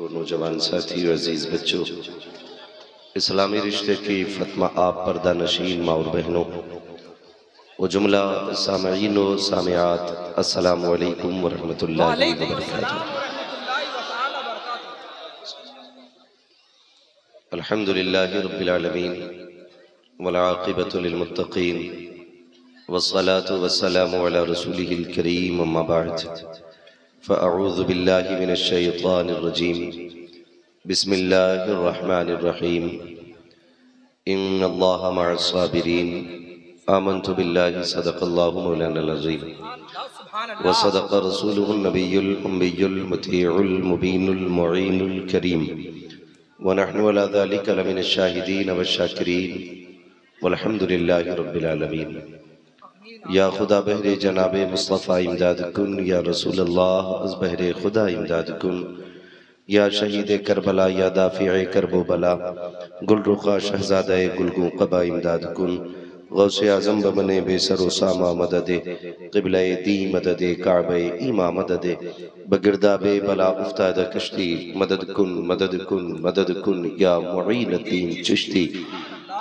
नौजवान साथी और अजीज़ बच्चों, इस्लामी रिश्ते की फतमा आप पर्दा नशीन माँ और बहनों व जुमला सामईन व सामियात, अस्सलामु अलैकुम व रहमतुल्लाहि व बरकातुहू। अल्हम्दुलिल्लाहि रब्बिल आलमीन वल आक़िबतु लिल मुत्तक़ीन वस्सलातु वस्सलामु अला रसूलिहिल करीम, अम्मा बअद, फ़अऊज़ु बिल्लाहि मिनश शैतानिर रजीम, बिस्मिल्लाहिर रहमानिर रहीम, इन्नल्लाहा मअस साबिरीन, आमन्तु बिल्लाहि सदक़ल्लाहु मौलानाल अज़ीम व सदक़ रसूलुहुन नबियुल उम्मियुल मुतीउल मुबीनुल मुईनुल करीम व नहनु अला ज़ालिका लमिनश शाहिदीन वश्शाकिरीन वल्हम्दुलिल्लाहि रब्बिल आलमीन। या खुदा बहरे जनाबे मुस्तफ़ा इमदाद कुन, या रसूल अल्लाह अज़ बहरे खुदा इमदाद कुन, या शहीद करबला, या दाफ़िए करबो बला, गुल रुखा शहज़ादा गुलगू क़बा इमदाद कुन, गौसे आज़म बमने बेसरो सामा मददे, क़िबला दी मददे, काबे ईमा मददे, बगिरदाबे बला उफ्ताद कश्ती, मदद कुन मदद कुन मदद कुन, या मुईनुद्दीन चिश्ती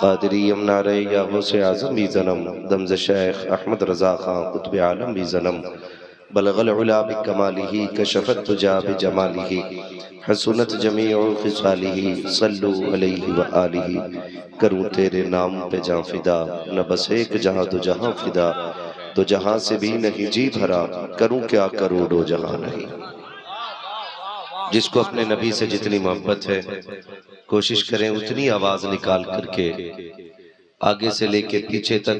क़ादिरी यमनारे, या गौसे आज़म भी ज़नम, दमज़ शेख अहमद रज़ा खां कुतुब आलम भी ज़नम, बलगल उला बिकमालिही कशफ़त तुजा बिजमालिही, हसनत जमीउ ख़िसालिही, सल्लु अलैहि व आलिही। करूँ तेरे नाम पे जां फ़िदा, न बस एक जहाँ दो जहाँ फ़िदा, दो जहाँ से भी नहीं जी भरा, करूँ क्या करोड़ों जहाँ नहीं। जिसको अपने नबी से जितनी मोहब्बत है, कोशिश करें उतनी आवाज़ निकाल करके आगे से लेके पीछे तक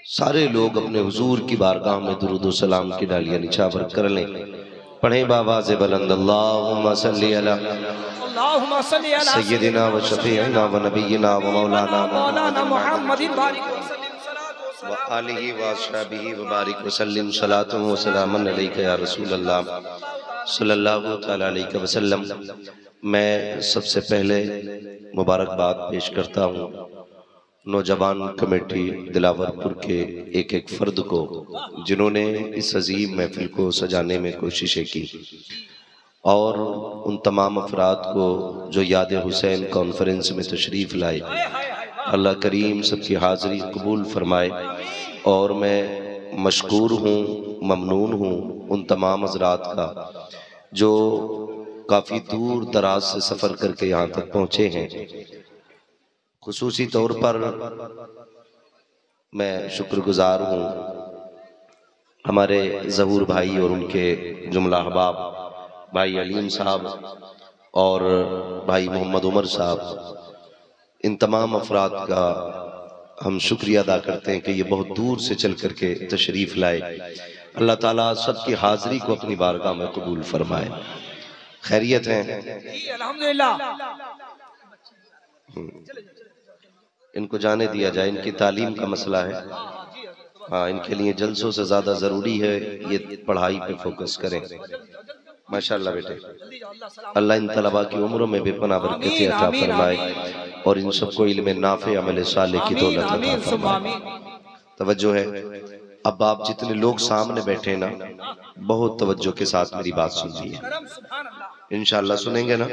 सारे लोग अपने हुजूर की बारगाह में दुरूद व सलाम की डालियां निछावर कर लें। पढ़ें बावाज़े बुलंद, अल्लाहुम्मा सल्ली अला सय्यदिना व शफ़ीइना व नबिय्यिना व मौलाना मुहम्मदिन व आलिहि व अस्हाबिहि व बारिक व सल्लिम सलातु व सलामन अलैका या रसूल अल्लाह सल्लल्लाहु तआला अलैहि वसल्लम। मैं सबसे पहले मुबारकबाद पेश करता हूँ नौजवान कमेटी दिलावरपुर के एक एक फ़र्द को, जिन्होंने इस अजीम महफिल को सजाने में कोशिशें की, और उन तमाम अफराद को जो याद हुसैन कॉन्फ्रेंस में तशरीफ़ लाए। अल्लाह करीम सबकी हाज़िरी कबूल फरमाए। और मैं मशकूर हूँ, ममनून हूँ उन तमाम हज़रात का जो काफ़ी दूर दराज से सफ़र करके यहाँ तक पहुँचे हैं। खुसूसी तौर पर मैं शुक्रगुजार हूँ हमारे ज़हूर भाई और उनके जुमला अहबाब भाई अलीम साहब और भाई मोहम्मद उमर साहब, इन तमाम अफराद का हम शुक्रिया अदा करते हैं कि ये बहुत दूर से चल करके तशरीफ़ लाए। अल्लाह ताला सबकी हाज़िरी को अपनी बारगाह में कबूल फरमाए। खैरियत है? अल्हम्दुलिल्लाह। इनको जाने दिया जाए, इनकी तालीम का मसला है। हाँ, इनके लिए जलसों से ज़्यादा ज़रूरी है ये पढ़ाई पे फोकस करें। माशाअल्लाह बेटे, अल्लाह इन तलबा की उम्रों में बेपनाह बरकतें अता फरमाए और इन सबको इल्म नाफ़े अमल सालेह की दौलत अता फरमाए। तवज्जो है। अब आप जितने लोग सामने बैठे हैं ना, बहुत तवज्जो के साथ मेरी बात सुनिए, इंशाअल्लाह सुनेंगे ना।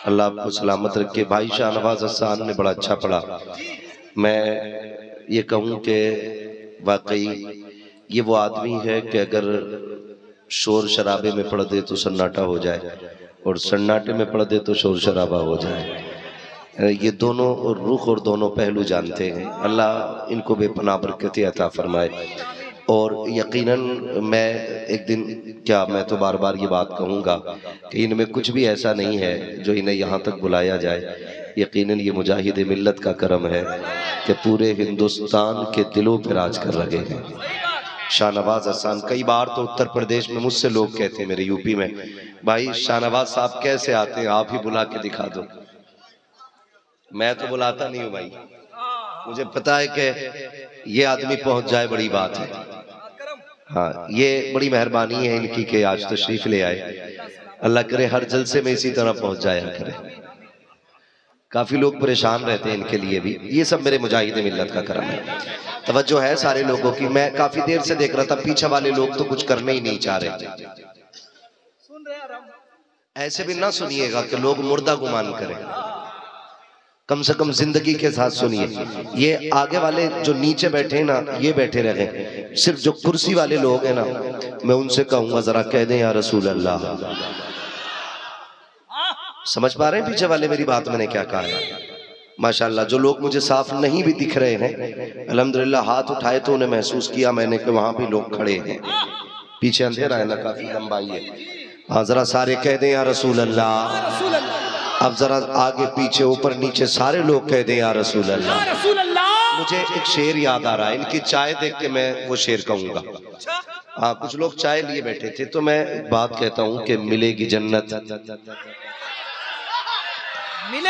अल्लाह आपको सलामत रखे। भाई शाहनवाज हसन ने बड़ा अच्छा पढ़ा। मैं ये कहूँ कि वाकई ये वो आदमी है कि अगर शोर शराबे में पढ़ दे तो सन्नाटा हो जाए, और सन्नाटे में पढ़ दे तो शोर शराबा हो जाए। ये दोनों रुख और दोनों पहलू जानते हैं। अल्लाह इनको बेपनाह बरकतें अता फरमाए। और यकीनन मैं एक दिन, क्या मैं तो बार बार ये बात कहूँगा कि इनमें कुछ भी ऐसा नहीं है जो इन्हें यहाँ तक बुलाया जाए। यकीनन ये मुजाहिद मिल्लत का करम है कि पूरे हिंदुस्तान के दिलों पर राज कर रहे हैं। शाहनवाज हसन, कई बार तो उत्तर प्रदेश में मुझसे लोग कहते हैं, मेरे यूपी में, भाई शाहनवाज साहब कैसे आते हैं, आप ही बुला के दिखा दो। मैं तो बुलाता नहीं हूँ भाई, मुझे पता है कि ये आदमी पहुंच जाए बड़ी बात है। हाँ, ये बड़ी मेहरबानी है इनकी कि आज तशरीफ ले आए। अल्लाह करे हर जलसे में इसी तरह पहुंच जाया करे। काफी लोग परेशान रहते हैं इनके लिए भी। ये सब मेरे मुजाहिद मिल्लत का करम है। तवज्जो है सारे लोगों की। मैं काफी देर से देख रहा था, पीछे वाले लोग तो कुछ करने ही नहीं चाह रहे। ऐसे भी ना सुनिएगा कि लोग मुर्दा गुमान करें, कम से कम जिंदगी के साथ सुनिए। ये आगे वाले जो नीचे बैठे हैं ना, ये बैठे रहे, सिर्फ जो कुर्सी वाले लोग हैं ना, मैं उनसे कहूंगा जरा कह दें या रसूल अल्लाह। समझ पा रहे हैं पीछे वाले मेरी बात मैंने क्या कहा है? माशाल्लाह जो लोग मुझे साफ नहीं भी दिख रहे हैं, अल्हम्दुलिल्लाह हाथ उठाए तो उन्हें महसूस किया मैंने कि वहां भी लोग खड़े हैं। पीछे अंधेरा है ना, काफी लंबाई है। हाँ जरा सारे कह दें या रसूल अल्लाह। अब जरा आगे पीछे ऊपर नीचे सारे लोग कह दें या रसूल अल्लाह। मुझे एक शेर याद आ रहा है, इनकी चाय देख के मैं वो शेर कहूंगा। हाँ कुछ लोग चाय लिए बैठे थे, तो मैं एक बात कहता हूँ कि मिलेगी जन्नत,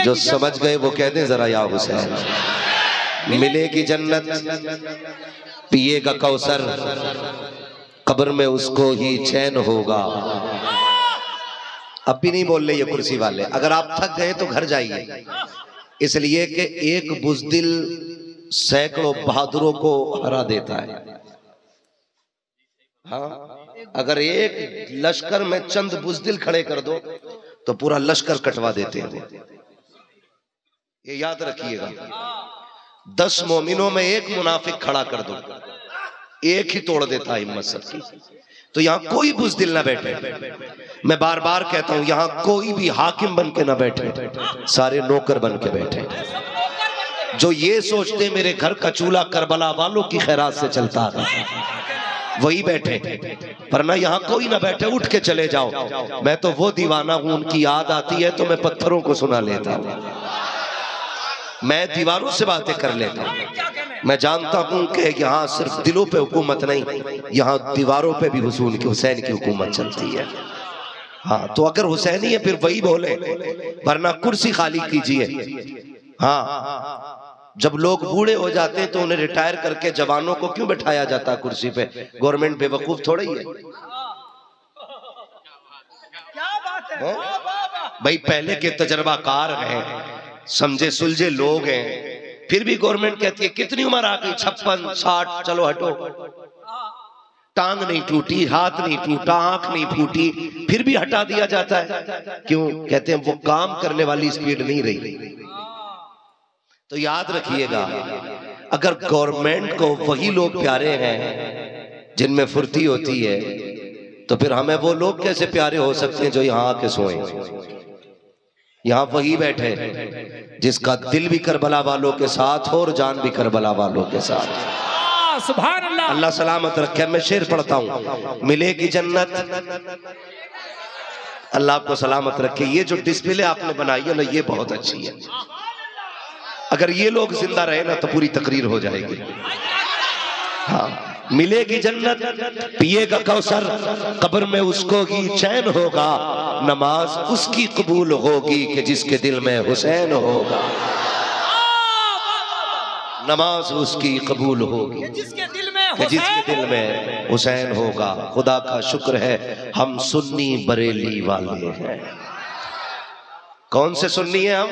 जो समझ गए वो कह दें जरा या हुसैन। मिलेगी जन्नत, पिएगा कौसर, कब्र में उसको ही चैन होगा। अब भी नहीं बोल रहे ये कुर्सी वाले, अगर आप थक गए तो घर जाइए, इसलिए कि एक बुज़दिल सैकड़ों बहादुरों को हरा देता है। हाँ अगर एक लश्कर में चंद बुज़दिल खड़े कर दो तो पूरा लश्कर कटवा देते हैं। ये याद रखिएगा, 10 मोमिनों में एक मुनाफिक खड़ा कर दो, एक ही तोड़ देता है हिम्मत सबकी। तो यहाँ कोई बुज़दिल ना बैठे, मैं बार बार कहता हूं यहाँ कोई भी हाकिम बन के ना बैठे, सारे नौकर बन के बैठे। जो ये सोचते मेरे घर का चूल्हा करबला वालों की खैरात से चलता है वही बैठे, वरना यहाँ कोई ना बैठे, उठ के चले जाओ। मैं तो वो दीवाना हूं, उनकी याद आती है तो मैं पत्थरों को सुना लेता हूं, मैं दीवारों से बातें कर लेता हूं। मैं जानता हूं कि यहाँ सिर्फ दिलों पे हुकूमत नहीं, यहाँ दीवारों पे भी हुसैन की हुकूमत चलती है। हाँ तो अगर हुसैनी है फिर वही बोले, वरना कुर्सी खाली कीजिए। हाँ जब लोग बूढ़े हो जाते हैं तो उन्हें रिटायर करके जवानों को क्यों बैठाया जाता है कुर्सी पे? गवर्नमेंट बेवकूफ थोड़ी है भाई, पहले के तजर्बाकार हैं, समझे सुलझे लोग हैं, फिर भी गवर्नमेंट कहती है कितनी उम्र आ गई, 56 60, चलो हटो। टांग नहीं टूटी, हाथ नहीं टूटा, आंख नहीं फूटी, फिर भी हटा दिया जाता है। क्यों? कहते हैं वो काम करने वाली स्पीड नहीं रही। तो याद रखिएगा, अगर गवर्नमेंट को वही लोग प्यारे हैं जिनमें फुर्ती होती है, तो फिर हमें वो लोग कैसे प्यारे हो सकते हैं जो यहाँ आके सोए? यहाँ वही बैठे जिसका दिल भी करबला वालों के साथ हो और जान भी करबला वालों के साथ। सुभान अल्लाह। अल्लाह सलामत रखे। मैं शेर पढ़ता हूँ, मिलेगी जन्नत, अल्लाह आपको सलामत रखे। ये जो डिस्प्ले आपने बनाई है ना, ये बहुत अच्छी है। अगर ये लोग जिंदा रहे ना तो पूरी तकरीर हो जाएगी। हाँ मिलेगी जन्नत, पिएगा कौसर, कब्र में उसको ही चैन होगा, नमाज उसकी कबूल होगी कि जिसके दिल में हुसैन होगा। नमाज उसकी कबूल होगी जिसके दिल में हुसैन होगा। खुदा का शुक्र है हम सुन्नी बरेली वाले हैं। कौन से सुन्नी है हम?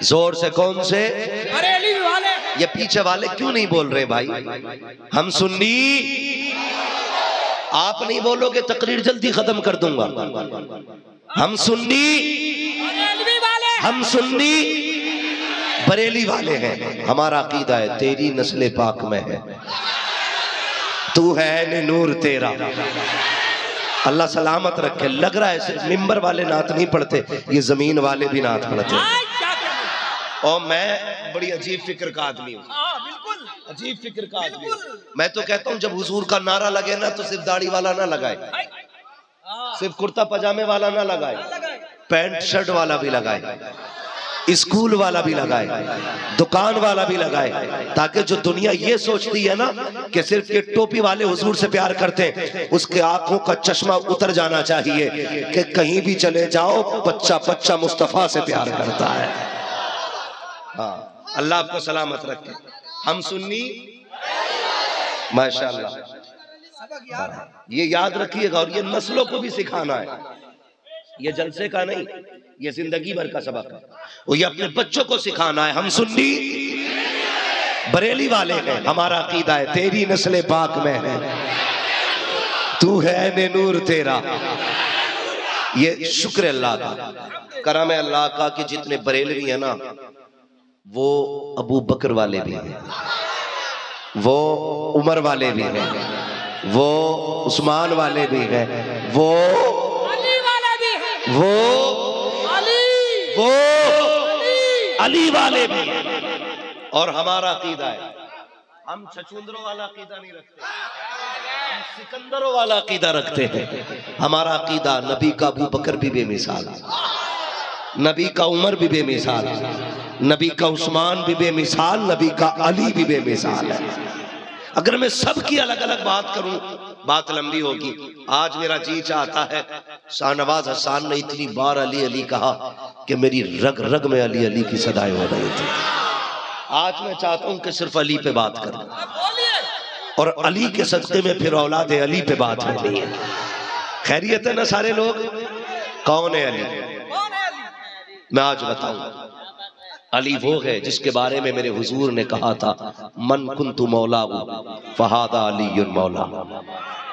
जोर से कौन से? बरेली वाले। ये पीछे वाले क्यों नहीं बोल रहे भाई? हम सुन्नी। आप नहीं बोलोगे तकरीर जल्दी खत्म कर दूंगा। हम सुन्नी, हम सुन्नी बरेली वाले हैं। हमारा अकीदा है तेरी नस्ल पाक में है, तू है नूर तेरा। अल्लाह सलामत रखे। लग रहा है सिर्फ मिंबर वाले नात नहीं पढ़ते, ये जमीन वाले भी नात पढ़ते। और मैं बड़ी अजीब फिक्र का आदमी हूँ, अजीब फिक्र का आदमी हूँ। मैं तो कहता हूँ जब हुजूर का नारा लगे ना तो सिर्फ दाढ़ी वाला ना लगाए, सिर्फ कुर्ता पजामे वाला ना लगाए, पैंट शर्ट वाला भी लगाए, स्कूल वाला भी लगाए, दुकान वाला भी लगाए, ताकि जो दुनिया ये सोचती है ना कि सिर्फ ये टोपी वाले हुजूर से प्यार करते हैं, उसके आंखों का चश्मा उतर जाना चाहिए कि कहीं भी चले जाओ बच्चा बच्चा मुस्तफा से प्यार करता है। हाँ अल्लाह आपको सलामत रखे। हम सुन्नी माशाअल्लाह। हाँ, ये याद रखिएगा और ये नस्लों को भी सिखाना है। ये जलसे का नहीं, ये जिंदगी भर का सबक है। और ये अपने बच्चों को सिखाना है। हम सुन्नी बरेली वाले हैं, हमारा अकीदा है तेरी नस्ल पाक में है, तू है ने नूर तेरा। ये शुक्र अल्लाह का, करम अल्लाह का कि जितने बरेलवी है ना वो अबू बकर वाले भी हैं, वो उमर वाले भी हैं, वो उस्मान वाले भी हैं, वो अली वाले भी हैं, वो अली वाले भी हैं। और हमारा अकीदा है, हम छछूंदरों वाला अकीदा नहीं रखते, हम सिकंदरों वाला अकीदा रखते हैं। हमारा अकीदा नबी का अबू बकर भी बेमिसाल, नबी का उमर भी बेमिसाल, नबी का उस्मान भी बेमिसाल, नबी का अली भी बेमिसाल है। अगर मैं सबकी अलग अलग बात करूं बात लंबी होगी। आज मेरा जी चाहता है, शाहनवाज हसन ने इतनी बार अली अली कहा कि मेरी रग रग में अली अली की सदाएं हो रही थी। आज मैं चाहता हूं कि सिर्फ अली पे बात करूं और अली के सदक़े में फिर औलाद अली पे बात करनी है। खैरियत है ना सारे लोग? कौन है अली? मैं आज बताऊं, अली वो है जिसके बारे में मेरे हुजूर ने कहा था, मन कुन्तु मौला फहादा अली मौला,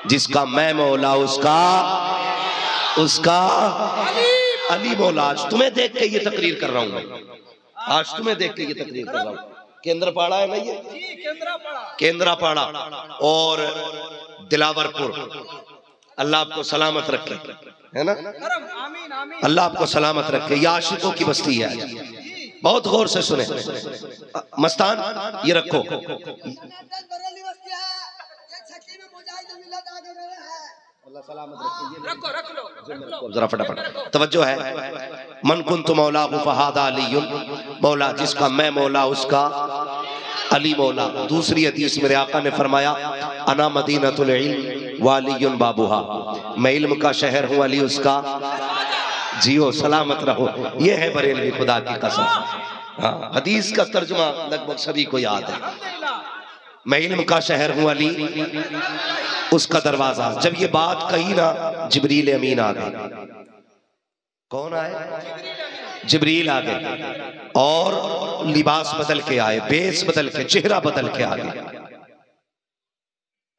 जिसका मैं मौला उसका अली मौला। आज तुम्हें देख के ये तकरीर कर रहा हूं मैं, आज तुम्हें देख के ये तकरीर कर रहा हूं। केंद्रपाड़ा है ना ये, केंद्रापाड़ा और दिलावरपुर, अल्लाह आपको सलामत रखे, है ना? अल्लाह आपको सलामत रखे। ये आशिकों की बस्ती है। बहुत गौर से सुने मस्तान, ये रखो, जरा फटाफट तवज्जो है। मन कुन्तु मौला फहादा अली मौला, जिसका मैं मौला उसका अली मौला। दूसरी हदीस मेरे आका ने फरमाया, अना मदीनतुल इल्म व अली बाबूहा, मैं इल्म का शहर हूँ, अली उसका। जियो सलामत रहो। ये है बरेलवी, खुदा की कसम। हाँ, हदीस का तर्जुमा लगभग सभी को याद है। मैं इल्म का शहर हूँ, अली उसका दरवाजा। जब ये बात कही ना, जिब्रील अमीन आ गए। कौन आए? जिब्रील आ गए और लिबास बदल के आए, बेस बदल के, चेहरा बदल के आ गए।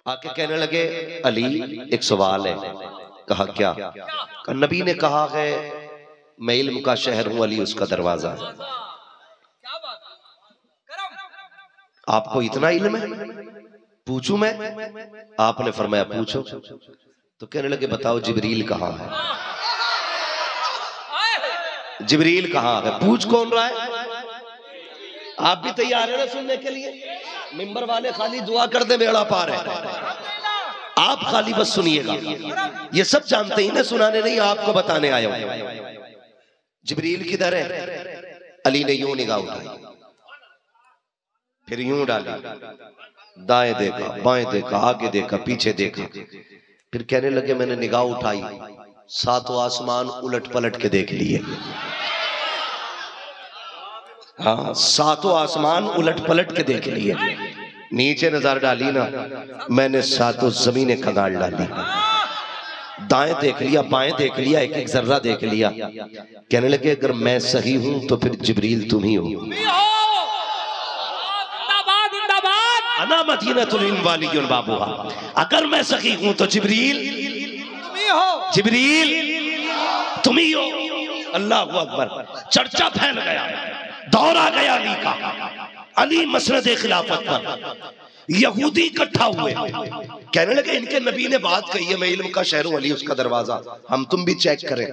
आके कहने लगे, अली एक सवाल है। कहा क्या? नबी ने कहा है मैं इल्म का शहर हूं, अली उसका दरवाजा। आपको इतना इल्म है, पूछूं मैं? आपने फरमाया पूछो। तो कहने लगे बताओ जिब्रील कहाँ है? जिब्रील कहाँ है? पूछ कौन रहा है? आप भी तैयार है ना सुनने के लिए? मिंबर वाले खाली दुआ कर दे बेड़ा पार है, आप खाली बस सुनिएगा। ये सब जानते ही ना, सुनाने नहीं, आपको बताने आया हूं। जिब्रील किधर है? अली ने यूं निगाह उठाई, फिर यूं डाली, दाएं देखा, बाएं देखा, आगे देखा, पीछे देखा। फिर कहने लगे मैंने निगाह उठाई, सातों आसमान उलट पलट के देख लिए। हाँ, सातों आसमान उलट पलट के देख लिए। नीचे नजर डाली ना, मैंने सातों जमीनें खंगाल डाली। दाएं देख लिया, बाएं देख लिया, एक एक जर्रा देख लिया। कहने लगे अगर मैं सही हूं तो फिर जिब्रील तुम ही हो। अना मदीनतुल इल्म व अली बाबूहा, अगर मैं सही हूं तो जिब्रील तुम ही हो। अल्लाह अकबर। चर्चा फैल गया, दौर आ गया अली का। अली मसनद खिलाफत पर, यहूदी इकट्ठा हुए, कहने लगे इनके नबी ने बात कही है मैं इल्म का शहर हूं, अली उसका दरवाजा। हम तुम भी चेक करें,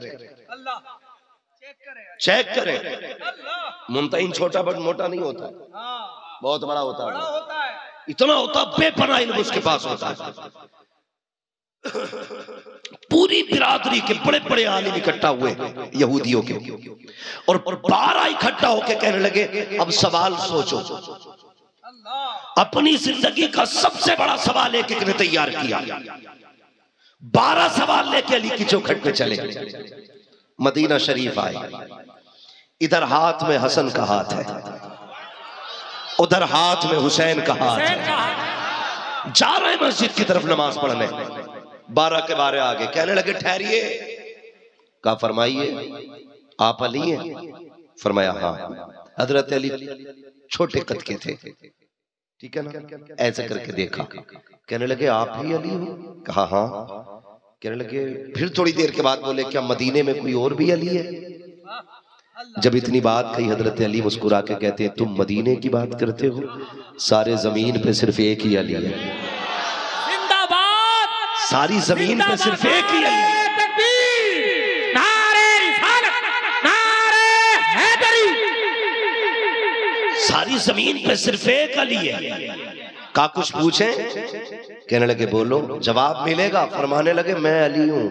चेक करें। मुमतहिन छोटा बट मोटा नहीं होता, बहुत बड़ा होता है, इतना होता बेपनाह इल्म उसके पास होता है। पूरी बिरादरी के बड़े बड़े आलिम इकट्ठा हुए यहूदियों के, और 12 इकट्ठा होकर कहने लगे अब सवाल सोचो। अपनी जिंदगी का सबसे बड़ा सवाल एक ने तैयार किया। 12 सवाल लेके अली की चौखट पे चले, मदीना शरीफ आए। इधर हाथ में हसन का हाथ है, उधर हाथ में हुसैन का हाथ है। जा रहे मस्जिद की तरफ नमाज पढ़ने, 12 के 12 आगे। कहने लगे ठहरिए। कहा फरमाइए आप अली हैं? फरमाया हाँ। हजरत अली छोटे कद के थे, ठीक है ना? ऐसे करके देखा, कहने लगे आप ही अली हो? कहा हाँ। कहने लगे, फिर थोड़ी देर के बाद बोले, क्या मदीने में कोई और भी अली है? जब इतनी बात कही हजरत अली मुस्कुरा के कहते हैं, तुम मदीने की बात करते हो, सारे जमीन पे सिर्फ एक ही अली है। जिंदाबाद। सारी जमीन पे सिर्फ एक ही अली है। सारी जमीन पे सिर्फ एक अली है। का कुछ पूछे? कहने लगे बोलो, जवाब मिलेगा। फरमाने लगे, मैं अली हूं।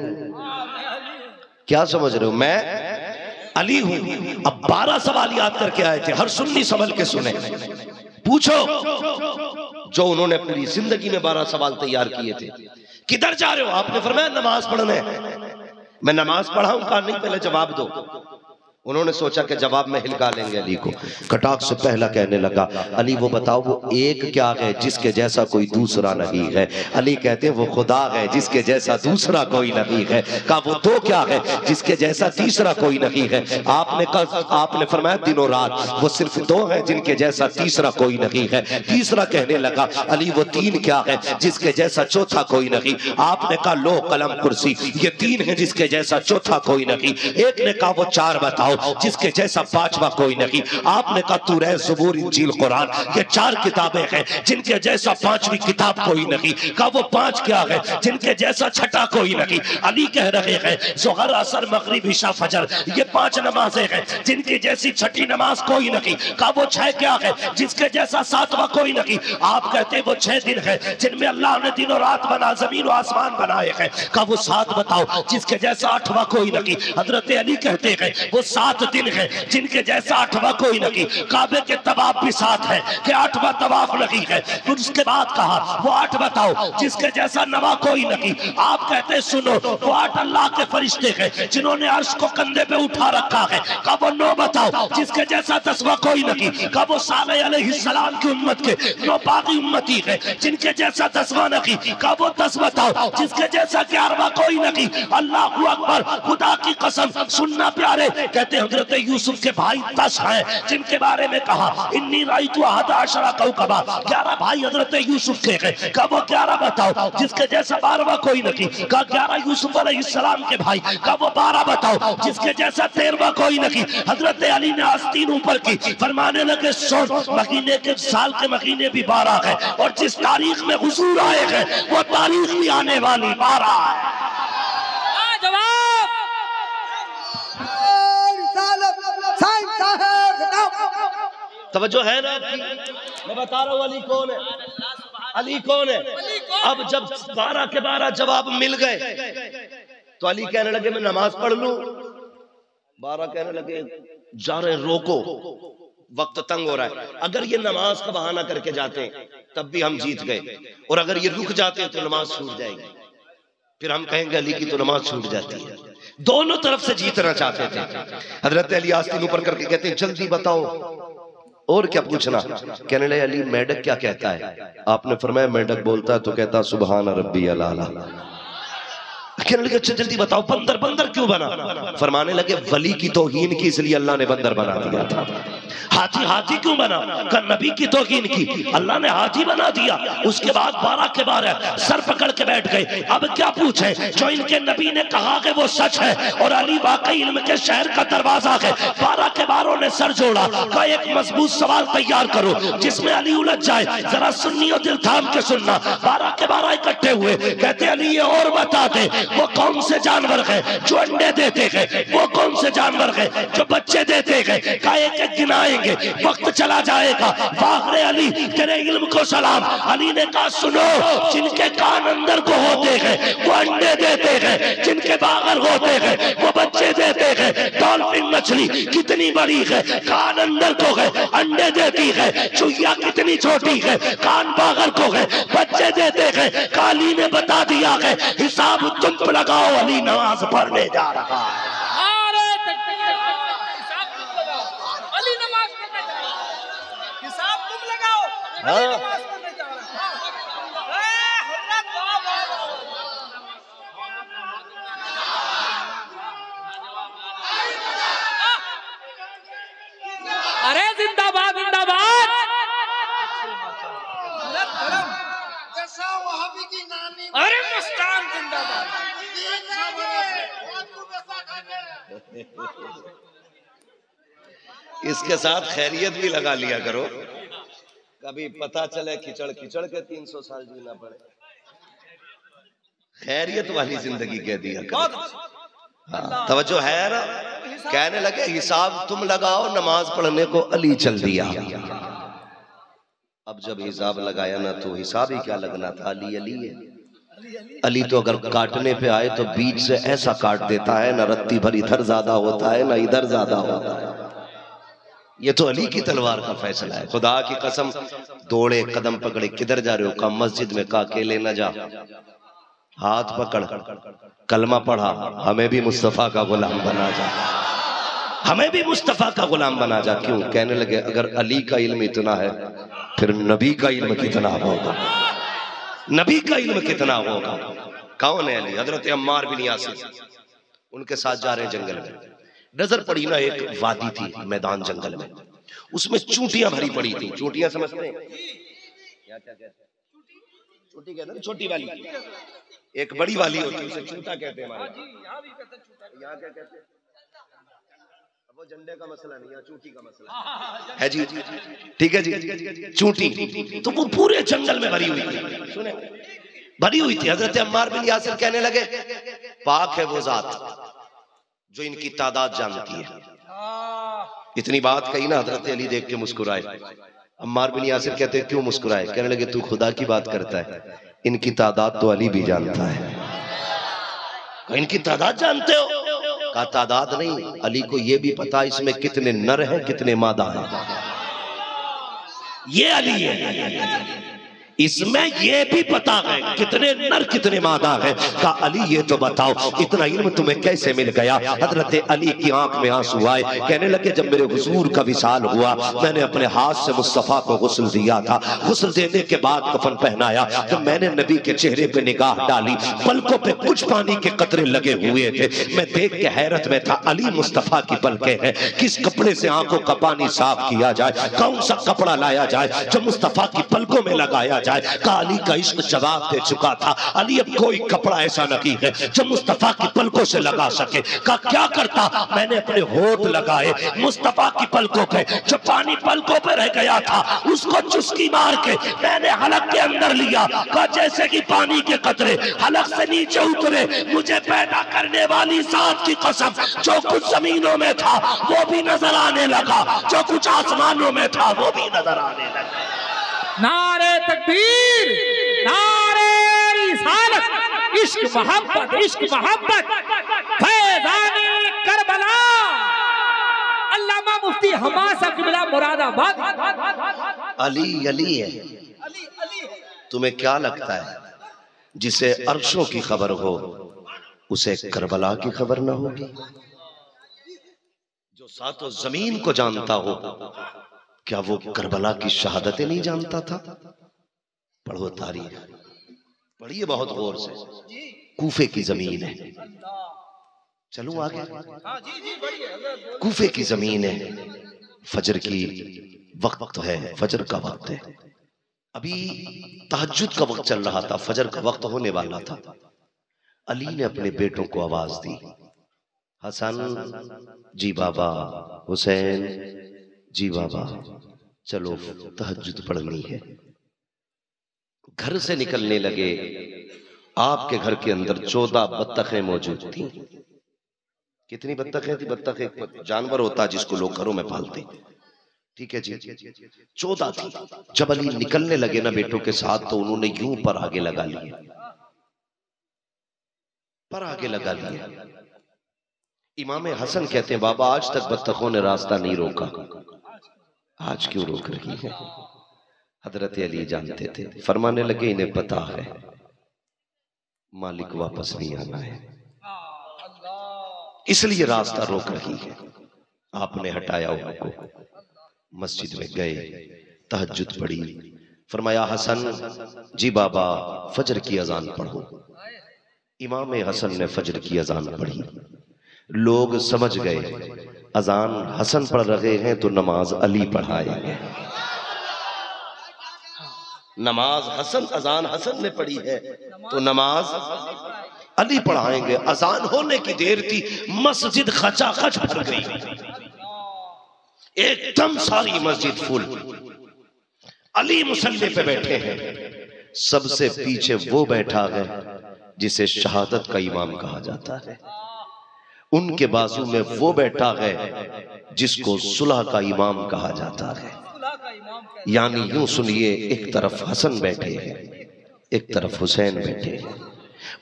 क्या समझ रहे हो? मैं अली हूं। अब 12 सवाल याद करके आए थे, हर सुन्नी संभल के सुने। पूछो। जो उन्होंने पूरी जिंदगी में 12 सवाल तैयार किए थे। किधर जा रहे हो? आपने फरमाया नमाज पढ़ने। मैं नमाज पढ़ाऊं? कहा नहीं, पहले जवाब दो। उन्होंने सोचा कि जवाब में हिलका लेंगे अली को। कटाक से पहला कहने लगा, अली वो बताओ, वो एक क्या है जिसके जैसा कोई दूसरा नहीं है? अली कहते हैं, वो खुदा है जिसके जैसा दूसरा कोई नहीं है। कहा वो दो क्या है जिसके जैसा तीसरा कोई नहीं है? आपने फरमाया दिनों रात। वो सिर्फ दो है जिनके जैसा तीसरा कोई नहीं है। तीसरा कहने लगा, अली वो तीन क्या है जिसके जैसा चौथा कोई नहीं? आपने कहा लो कलम कुर्सी, ये तीन है जिसके जैसा चौथा कोई नहीं। एक ने कहा वो चार बताओ जिसके जैसा पांचवा कोई नहीं। आपने कहा तौरात, ज़बूर, इंजील, कुरान, ये चार किताबें हैं जिनके जैसा पांचवी किताब कोई नहीं। कहा वो पांच क्या है जिनके जैसा छठा कोई नहीं। अली कह रहे हैं ज़ोहर, असर, मगरिब, इशा, फजर, ये 5 नमाजें हैं जिनकी जैसी छठी नमाज कोई नहीं। कहा वो 6 क्या है जिसके जैसा 7वां कोई नहीं। आप कहते हैं वो 6 दिन है जिनमें अल्लाह ने दिन और रात बना, जमीन और आसमान बनाए हैं। कहा वो 7 बताओ जिसके जैसा 8वां कोई नहीं। हजरत अली कहते हैं वो 7 दिन है जिनके जैसा 8वां कोई नहीं। काबे के तवाफ भी 7 है कि 8वां तवाफ नहीं है। फिर उसके बाद कहा वो 8 बताओ जिसके जैसा 9वां कोई नहीं। आप कहते सुनो, वो 8 अल्लाह के फरिश्ते हैं जिन्होंने अर्श को कंधे पे उठा रखा है। कहा वो 9 बताओ जिसके जैसा 10वां कोई नहीं। कहा वो सालेह अलैहिस्सलाम की उम्मत के 9 बाकी उम्मती है जिनके जैसा 10वां नहीं। कहा वो 10 बताओ जिसके जैसा 11वां कोई नहीं। अल्लाहू अकबर, खुदा की कसम सुनना प्यारे। कहते हजरत यूसुफ के भाई 10 हैं जिनके बारे में कहा इन्नी राइतु अहदा अशरा कौकबा, 11 भाई हजरत यूसुफ के हैं। कहा वो 11 बताओ जिसके जैसा 12वां कोई नहीं। कहा 11 यूसुफ अलैहिस्सलाम के भाई। कहा वो 12 बताओ जिसके जैसा 13वां कोई नहीं। हजरत अली ने आस्तीन ऊपर की, फरमाने लगे सुन, महीने के साल के महीने भी 12 है और जिस तारीख में हुजूर आए हैं वो तारीख भी आने वाली 12 है। तवज्जो है ना आपकी? मैं बता रहा हूँ अली कौन है। अली कौन है? अब जब 12 के 12 जवाब मिल गए तो अली कहने लगे मैं नमाज पढ़ लूं। 12 कहने लगे जा रहे, रोको, वक्त तंग हो रहा है। अगर ये नमाज का बहाना करके जाते तब भी हम जीत गए, और अगर ये रुक जाते तो नमाज छूट जाएगी। फिर हम कहेंगे अली की तो नमाज छूट जाती है। दोनों तरफ से जीतना चाहते थे। हजरत अली आस्तीन ऊपर करके कहते हैं जल्दी बताओ और क्या पूछना। कहने लगे अली मेढक क्या कहता है? आपने फरमाया मेढक बोलता है तो कहता सुबहान रब्बी अल आला। कहने लगे अच्छा जल्दी बताओ बंदर बंदर क्यों बना? फरमाने लगे वली की तौहीन की इसलिए अल्लाह ने बंदर बना दिया था। हाथी हाथी क्यों बना? का नबी की तौहीन की, अल्लाह ने हाथी बना दिया। उसके बाद 12 के 12 सर पकड़ के बैठ गए। अब क्या पूछे? जो इनके नबी ने कहा कि वो सच है और अली वाकई इल्म के शहर का दरवाजा है। 12 के 12 ने सर जोड़ा, का एक मजबूत सवाल तैयार करो जिसमें अली उलझ जाए। जरा सुन्नी और दिल थाम के सुनना। 12 के 12 इकट्ठे हुए, कहते अली ये और बता दे वो कौन से जानवर है जो अंडे देते हैं? वो कौन से जानवर है जो बच्चे देते हैं? का एक एक गिनाएंगे, वक्त चला जाएगा। वाह अली तेरे इल्म को सलाम। अली ने कहा सुनो, जिनके कान अंदर को होते हैं वो अंडे देते हैं, जिनके बागर होते हैं वो बच्चे देते हैं। डॉल्फिन मछली कितनी बड़ी है, कान अंदर को है, अंडे देती है। चुहिया कितनी छोटी है, कान बागर को है, बच्चे देते हैं। काली ने बता दिया है हिसाब तुम लगाओ, अली नमाज पढ़ने जा रहा है। अली नमाज पढ़ने जा रहा है, हिसाब तुम लगाओ, अली नमाज पढ़ने जा रहा है। अरे जिंदाबाद जिंदाबाद। अरे मुस्कान जिंदाबाद। इसके साथ खैरियत भी लगा लिया करो, कभी पता चले खिचड़ खिचड़ के 300 साल जीना पड़े। खैरियत वाली जिंदगी कह दिया करो। हाँ, तवज्जो है ना। कहने लगे हिसाब तुम लगाओ, नमाज पढ़ने को अली चल दिया। अब जब हिसाब लगाया ना तो हिसाब ही क्या लगना था, अली अली है। अली तो अगर काटने पे आए तो बीच से ऐसा काट देता है, ना रत्ती भर इधर ज्यादा होता है ना इधर ज्यादा होता है। ये तो अली की तलवार का फैसला है। खुदा की कसम, दौड़े कदम पकड़े, किधर जा रहे हो? कहा मस्जिद में। कहा अकेले न जा, हाथ पकड़ कलमा पढ़ा, हमें भी मुस्तफा का गुलाम बना जा, हमें भी मुस्तफा का गुलाम बना जा। क्यों? कहने लगे अगर अली का इल्म इतना है फिर नबी का इल्म कितना होगा, नबी का इल्म कितना होगा। कौन है अली? हजरत अम्मार बिन यासिर। उनके साथ जा रहे जंगल में, नजर पड़ी ना एक वादी थी, मैदान जंगल में, उसमें चूंटियां भरी पड़ी थी। चूंटियां समझते हैं? क्या क्या कहते हैं? चूंटी कहते हैं, छोटी वाली। एक बड़ी वाली होती है, उसे चूंटा कहते हैं हमारे यहाँ। क्या कहते हैं? वो झंडे का मसला नहीं, चूंटी का मसला है जी। ठीक है जी, चूंटी। तो वो पूरे जंगल में भरी हुई थी, सुने, भरी हुई थी। हजरत अम्मार बिन यासिर कहने लगे पाक है वो जात जो इनकी तादाद जानती है। इतनी बात कही ना, हजरत अली देख के मुस्कुराए। अम्मार बिन यासिर कहते क्यों मुस्कुराए? कहने लगे तू खुदा की बात करता है, इनकी तादाद तो अली भी जानता है। इनकी तादाद जानते हो? कहा तादाद नहीं, अली को यह भी पता इसमें कितने नर हैं कितने मादा हैं। ये अली है, इसमें ये भी पता है कितने नर कितने मादा है। कहा अली ये तो बताओ इतना इल्म तुम्हें कैसे मिल गया? हजरत अली की आंख में आंसू आए। कहने लगे जब मेरे हुजूर का विसाल हुआ, मैंने अपने हाथ से मुस्तफा को गुस्ल दिया था। गुस्ल देने के बाद कफन पहनाया, जब मैंने नबी के चेहरे पे निगाह डाली, पलकों पे कुछ पानी के कतरे लगे हुए थे। मैं देख के हैरत में था, अली मुस्तफा की पलकें हैं, किस कपड़े से आंखों का पानी साफ किया जाए, कौन सा कपड़ा लाया जाए जो मुस्तफा की पलकों में लगाया जाए। का अली का इश्क जवाब दे चुका था, अली अब कोई कपड़ा ऐसा नहीं है जो मुस्तफा की पलकों से लगा सके। का क्या करता? मैंने अपने होठ लगाए मुस्तफा की पलकों पे, जो पानी पलकों पे रह गया था उसको चुस्की मार के मैंने हलक के अंदर लिया। का जैसे कि पानी के कतरे हलक से नीचे उतरे, मुझे पैदा करने वाली जात की कसम, जो कुछ जमीनों में था वो भी नजर आने लगा, जो कुछ आसमानों में था वो भी नजर आने लगा। नारे तकबीर, नारे रिसालत, इश्क मोहब्बत, इश्क मोहब्बत, फैज़ाने करबला। अल्लामा मुफ्ती हमासा किबला मुरादाबाद। अली अली है। तुम्हें क्या लगता है जिसे अर्शों की खबर हो उसे करबला की खबर ना होगी? जो सातों जमीन को जानता हो क्या वो करबला की शहादतें नहीं जानता था? पढ़ो तारीख, पढ़िए बहुत गौर से। कूफे की जमीन है, चलूं आगे। कूफे की जमीन है, फजर की वक्त है, फजर का वक्त है, अभी तहज्जुद का वक्त चल रहा था, फजर का वक्त होने वाला था। अली ने अपने बेटों को आवाज दी, हसन जी बाबा, हुसैन जी बाबा, चलो तहज्जुद पढ़नी है। घर से निकलने लगे, आपके घर के अंदर 14 बत्तखें मौजूद थी। कितनी बत्तखें थी? बत्तख एक जानवर होता है जिसको लोग घरों में पालते, ठीक है जी, 14 थी। जब अली निकलने लगे ना बेटों के साथ, तो उन्होंने यूं पर आगे लगा लिया, पर आगे लगा लिया। इमाम हसन कहते हैं बाबा आज तक बत्तखों ने रास्ता नहीं रोका, आज क्यों रोक रही है? हजरत अली जानते थे, फरमाने लगे इन्हें पता है मालिक वापस नहीं आना है, इसलिए रास्ता रोक रही है। आपने हटाया उनको, मस्जिद में गए, तहज्जुद पढ़ी, फरमाया हसन जी बाबा फजर की अजान पढ़ो। इमाम हसन ने फजर की अजान पढ़ी। लोग समझ गए अजान हसन पढ़ रहे हैं तो नमाज अली पढ़ाएंगे। नमाज हसन, अजान हसन ने पढ़ी है तो नमाज अली पढ़ाएंगे। अजान होने की देर थी, मस्जिद खचाखच भर गई, एकदम सारी मस्जिद फुल। अली मुसल्ले पे बैठे हैं, सबसे पीछे वो बैठा है जिसे शहादत का इमाम कहा जाता है, उनके बाजू में वो बैठा है जिसको सुलह का इमाम कहा जाता है। यानी यूं सुनिए, एक तरफ हसन बैठे हैं, एक तरफ हुसैन बैठे हैं,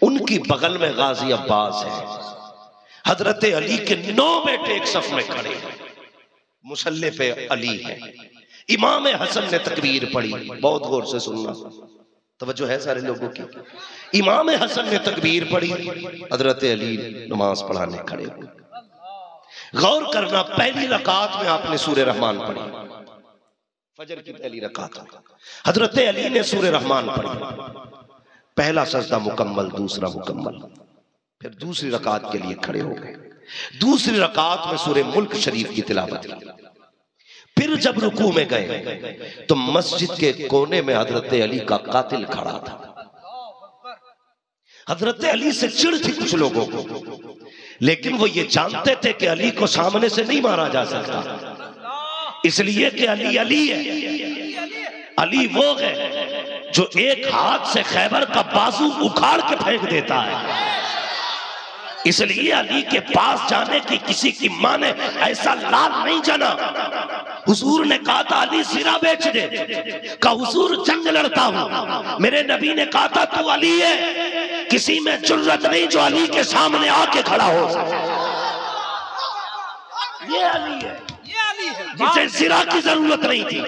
उनकी बगल में गाजी अब्बास है, हजरत अली के 9 बेटे एक सफ में खड़े हैं, मुसल्ले पे अली है। इमाम हसन ने तकबीर पढ़ी, बहुत गौर से सुनना, तवज्जो है सारे लोगों की। इमाम हसन ने तकबीर पढ़ी, हजरत अली नमाज पढ़ाने खड़े हुए। गौर करना, पहली रकात में आपने सूरे रहमान पढ़ी, फजर की पहली रकात हजरत अली ने सूरे रहमान पढ़ी, पहला सजदा मुकम्मल, दूसरा मुकम्मल, फिर दूसरी रकात के लिए खड़े हो गए। दूसरी रकात में सूरे मुल्क शरीफ की तिलावत की। फिर जब रुकू में गए तो मस्जिद के कोने में हजरत अली का कातिल खड़ा था। हजरत अली से चिढ़ थी कुछ लोगों को, लेकिन वो ये जानते थे कि अली को सामने से नहीं मारा जा सकता, इसलिए कि अली अली है। अली वो है जो एक हाथ से खैबर का बाजू उखाड़ के फेंक देता है। इसलिए अली के पास जाने की किसी की मां ने ऐसा लाल नहीं जाना। हुजूर ने कहा था अली सिरा बेच दे, कहा हुजूर जंग लड़ता हूं। मेरे नबी ने कहा था तू अली है, किसी में जुर्रत नहीं जो अली के सामने आके खड़ा हो सके। ये अली है, जिसे सिरा की जरूरत नहीं थी,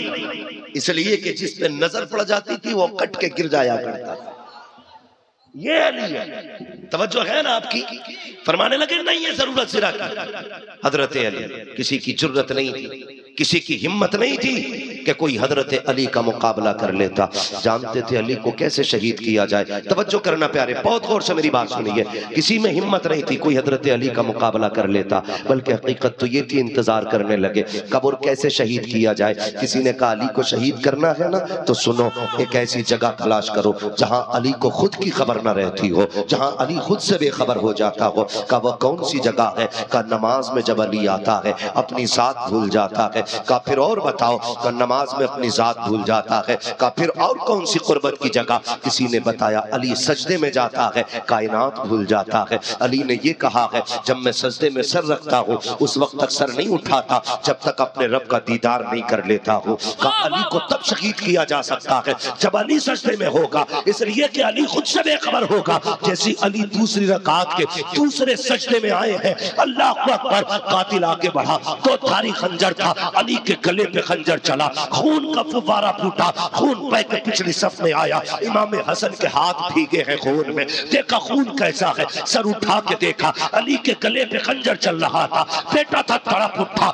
इसलिए कि जिस पे नजर पड़ जाती थी वो कट के गिर जाया करता था। ये अली है, तवज्जो है ना आपकी। फरमाने लगे नहीं है जरूरत सिरा की। हजरत अली, किसी की जुर्रत नहीं थी, किसी की हिम्मत नहीं थी कि कोई हजरत अली का मुकाबला कर लेता। जानते थे अली को कैसे शहीद किया जाए। तवज्जो करना प्यारे, बहुत गौर से मेरी बात सुनिए। किसी में हिम्मत नहीं थी कोई हजरत अली का मुकाबला कर लेता, बल्कि हकीकत तो ये थी, इंतजार करने लगे कब और कैसे शहीद किया जाए। किसी ने कहा अली को शहीद करना है ना तो सुनो, एक ऐसी जगह तलाश करो जहां अली को खुद की खबर न रहती हो, जहां अली खुद से बेखबर हो जाता हो। का वो कौन सी जगह है? का नमाज में जब अली आता है अपनी जात भूल जाता है। का फिर और बताओ? का नमाज में अपनी जात भूल जाता है। का फिर और कौन सी कुर्बत की जगह? किसी ने बताया अली सजदे में जाता है, कायनात भूल जाता है। अली ने ये कहा है जब मैं सजदे में सर रखता हूँ उस वक्त तक सर नहीं उठाता जब तक अपने रब का दीदार नहीं कर लेता हूँ। का अली को तब शहीद किया जा सकता है जब अली सजदे में होगा, इसलिए कि अली खुद से बेखबर होगा। जैसे अली दूसरी रकात के दूसरे सजदे में आए हैं, अल्लाह अकबर, कातिल आगे बढ़ा, तो धारी खंजर था, अली के गले पे खंजर चला, खून का फुव्वारा फूटा, खून बह के पिछली सफ में आया। इमाम हसन के हाथ भीगे हैं खून में, देखा खून कैसा है, सर उठा के देखा अली के गले पे खंजर चल रहा था। बेटा था तड़प उठा,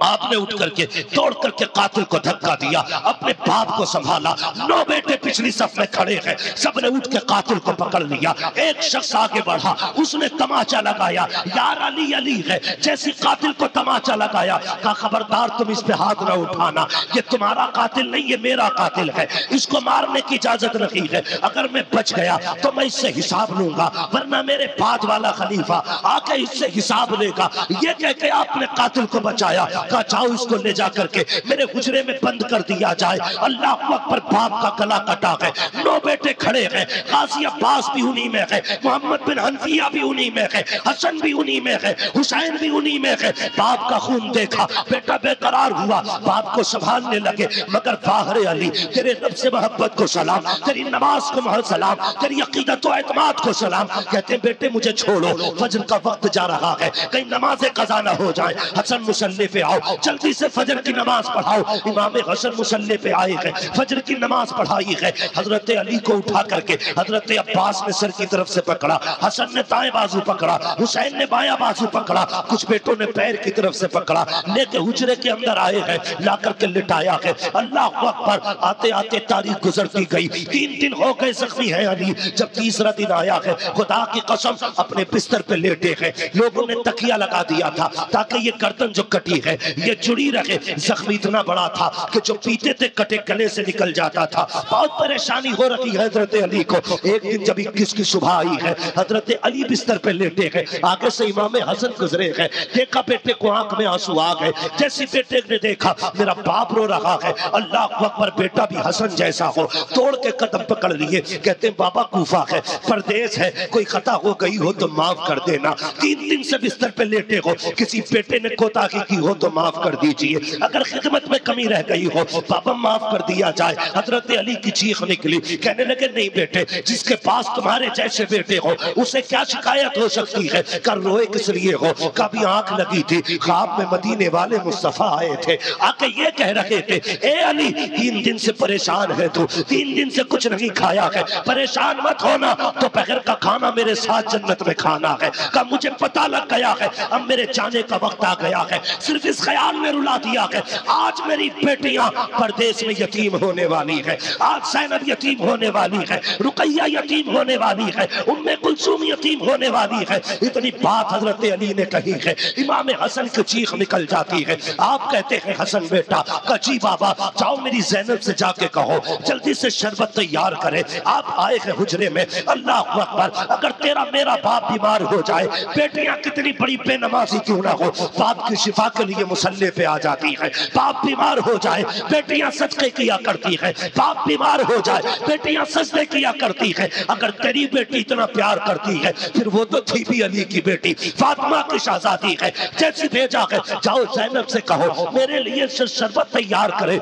आपने उठ करके दौड़ करके कातिल को धक्का दिया, अपने बाप को संभाला। 9 बेटे पिछली सफ में खड़े हैं, सबने उठ के कातिल को पकड़ लिया। एक शख्स आगे बढ़ा, उसने तमाचा लगाया, यार अली अली है। जैसे कातिल को तमाचा लगाया, कहा खबरदार तुम इस पे हाथ न उठाना, ये तुम्हारा कातिल नहीं, ये मेरा कातिल है, इसको मारने की इजाजत नहीं है। अगर मैं बच गया तो मैं इससे हिसाब लूंगा, वरना मेरे बाद वाला खलीफा आके इससे हिसाब लेगा। ये कह के आपने कातिल को बचाया, कहा जाओ इसको ले जा करके मेरे हुजरे में बंद कर दिया जाए। अल्लाह अकबर, बाप का गला कटा है, 9 बेटे खड़े हैं, गाजी अब्बास भी उन्हीं में है, मोहम्मद बिन हनफिया भी उन्हीं में है, हसन भी उन्हीं में है, हुसैन भी उन्हीं में है। बाप का खून देखा, बेटा बेकरार हुआ, बाप को संभालने लगे, मगर फाहरे अली तेरे रब से मोहब्बत को सलाम, तेरी नमाज को महल सलाम, तेरी अकीदत और एतमाद को सलाम। कहते बेटे मुझे छोड़ो, फजर का वक्त जा रहा है, कहीं नमाज कज़ा न हो जाए। हसन मुसल्ले पे आओ, जल्दी से फजर की नमाज पढ़ाओ। इमाम हसन मुसल्ले पे आए हैं, फजर की नमाज पढ़ाई है। हजरत अली को उठा करके हजरत अब्बास ने सर की तरफ से पकड़ा, हसन ने दाएं बाजू पकड़ा, हुसैन ने बायां बाजू पकड़ा, कुछ बेटों ने पैर की तरफ से पकड़ा, लेके हुजरे के अंदर आए हैं। है, ला करके लिटाया है। अल्लाह अकबर। आते आते तारीख गुजरती गई, 3 दिन हो गए जख्मी है अली। जब तीसरा दिन आया है, खुदा की कसम अपने बिस्तर पे लेटे हैं। लोगों ने तकिया लगा दिया था ताकि ये गर्दन जो कटी है ये जुड़ी रहे। जख्मी इतना बड़ा था कि जो पीते थे कटे गले से निकल जाता था। बहुत परेशानी हो रही है हजरत अली को। एक दिन जब 21 की सुबह आई है, हजरत अली बिस्तर पे लेटे हैं, आगे से इमाम हसन गुजरे हैं। देखा बेटे को आंख में आंसू आ गए। जैसे बेटे ने देखा मेरा बाप रो रहा है, अल्लाह अकबर, बेटा भी हसन जैसा हो। तोड़ के कदम पकड़ लिए, कहते हैं बाबा कूफा है, परदेश है, कोई खता हो गई हो तो माफ कर देना। 3 दिन से बिस्तर पे लेटे हो, किसी बेटे ने कोताही की हो तो माफ कर दीजिए। अगर खिदमत में कमी रह गई हो बाबा माफ कर दिया जाए। हजरत अली की चीख निकली, कहने लगे नहीं बेटे, जिसके पास तुम्हारे जैसे बेटे हो उसे क्या शिकायत हो सकती है। कर रोए किस लिए हो? कभी आंख लगी थी, ख्वाब में मदीने वाले मुस्तफा आए थे, आके ये कह रहे थे ए अली 3 दिन से परेशान है तू, 3 दिन से कुछ नहीं खाया है, परेशान मत होना, तो बगैर का खाना मेरे साथ जन्नत में खाना है। कब मुझे पता लग गया है अब मेरे जाने का वक्त आ गया है, सिर्फ इस ख्याल में रुला दिया है आज मेरी बेटियां परदेश में यतीम होने वाली है, आज ज़ैनब यतीम होने वाली है, रुकैया यतीम होने वाली है, उम्मे कुलसूम यतीम होने वाली है। इतनी बात हजरत अली ने कही है, इमाम हसन की चीख निकल जाती है। आप कहते हैं हसन बेटा, कजी बाबा जाओ मेरी ज़ैनब से जाके कहो जल्दी से शरबत तैयार करे। आप आए हैं हुजरे में, अल्लाह अकबर, अगर तेरा मेरा बाप बीमार हो जाए, बेटियां कितनी बड़ी बेनमाजी क्यों ना हो, बाप की शिफा के लिए मुसल्ले पे आ जाती है। बाप बीमार हो जाए बेटियां सदके किया करती है, बाप बीमार हो जाए बेटियां सजदे किया करती है। अगर तेरी बेटी इतना प्यार करती है फिर वो तो थी भी अली की बेटी, फातिमा की शहजादी है। जैसे भेजा है जाओ ज़ैनब से कहो मेरे लिए शरबत तैयार करे।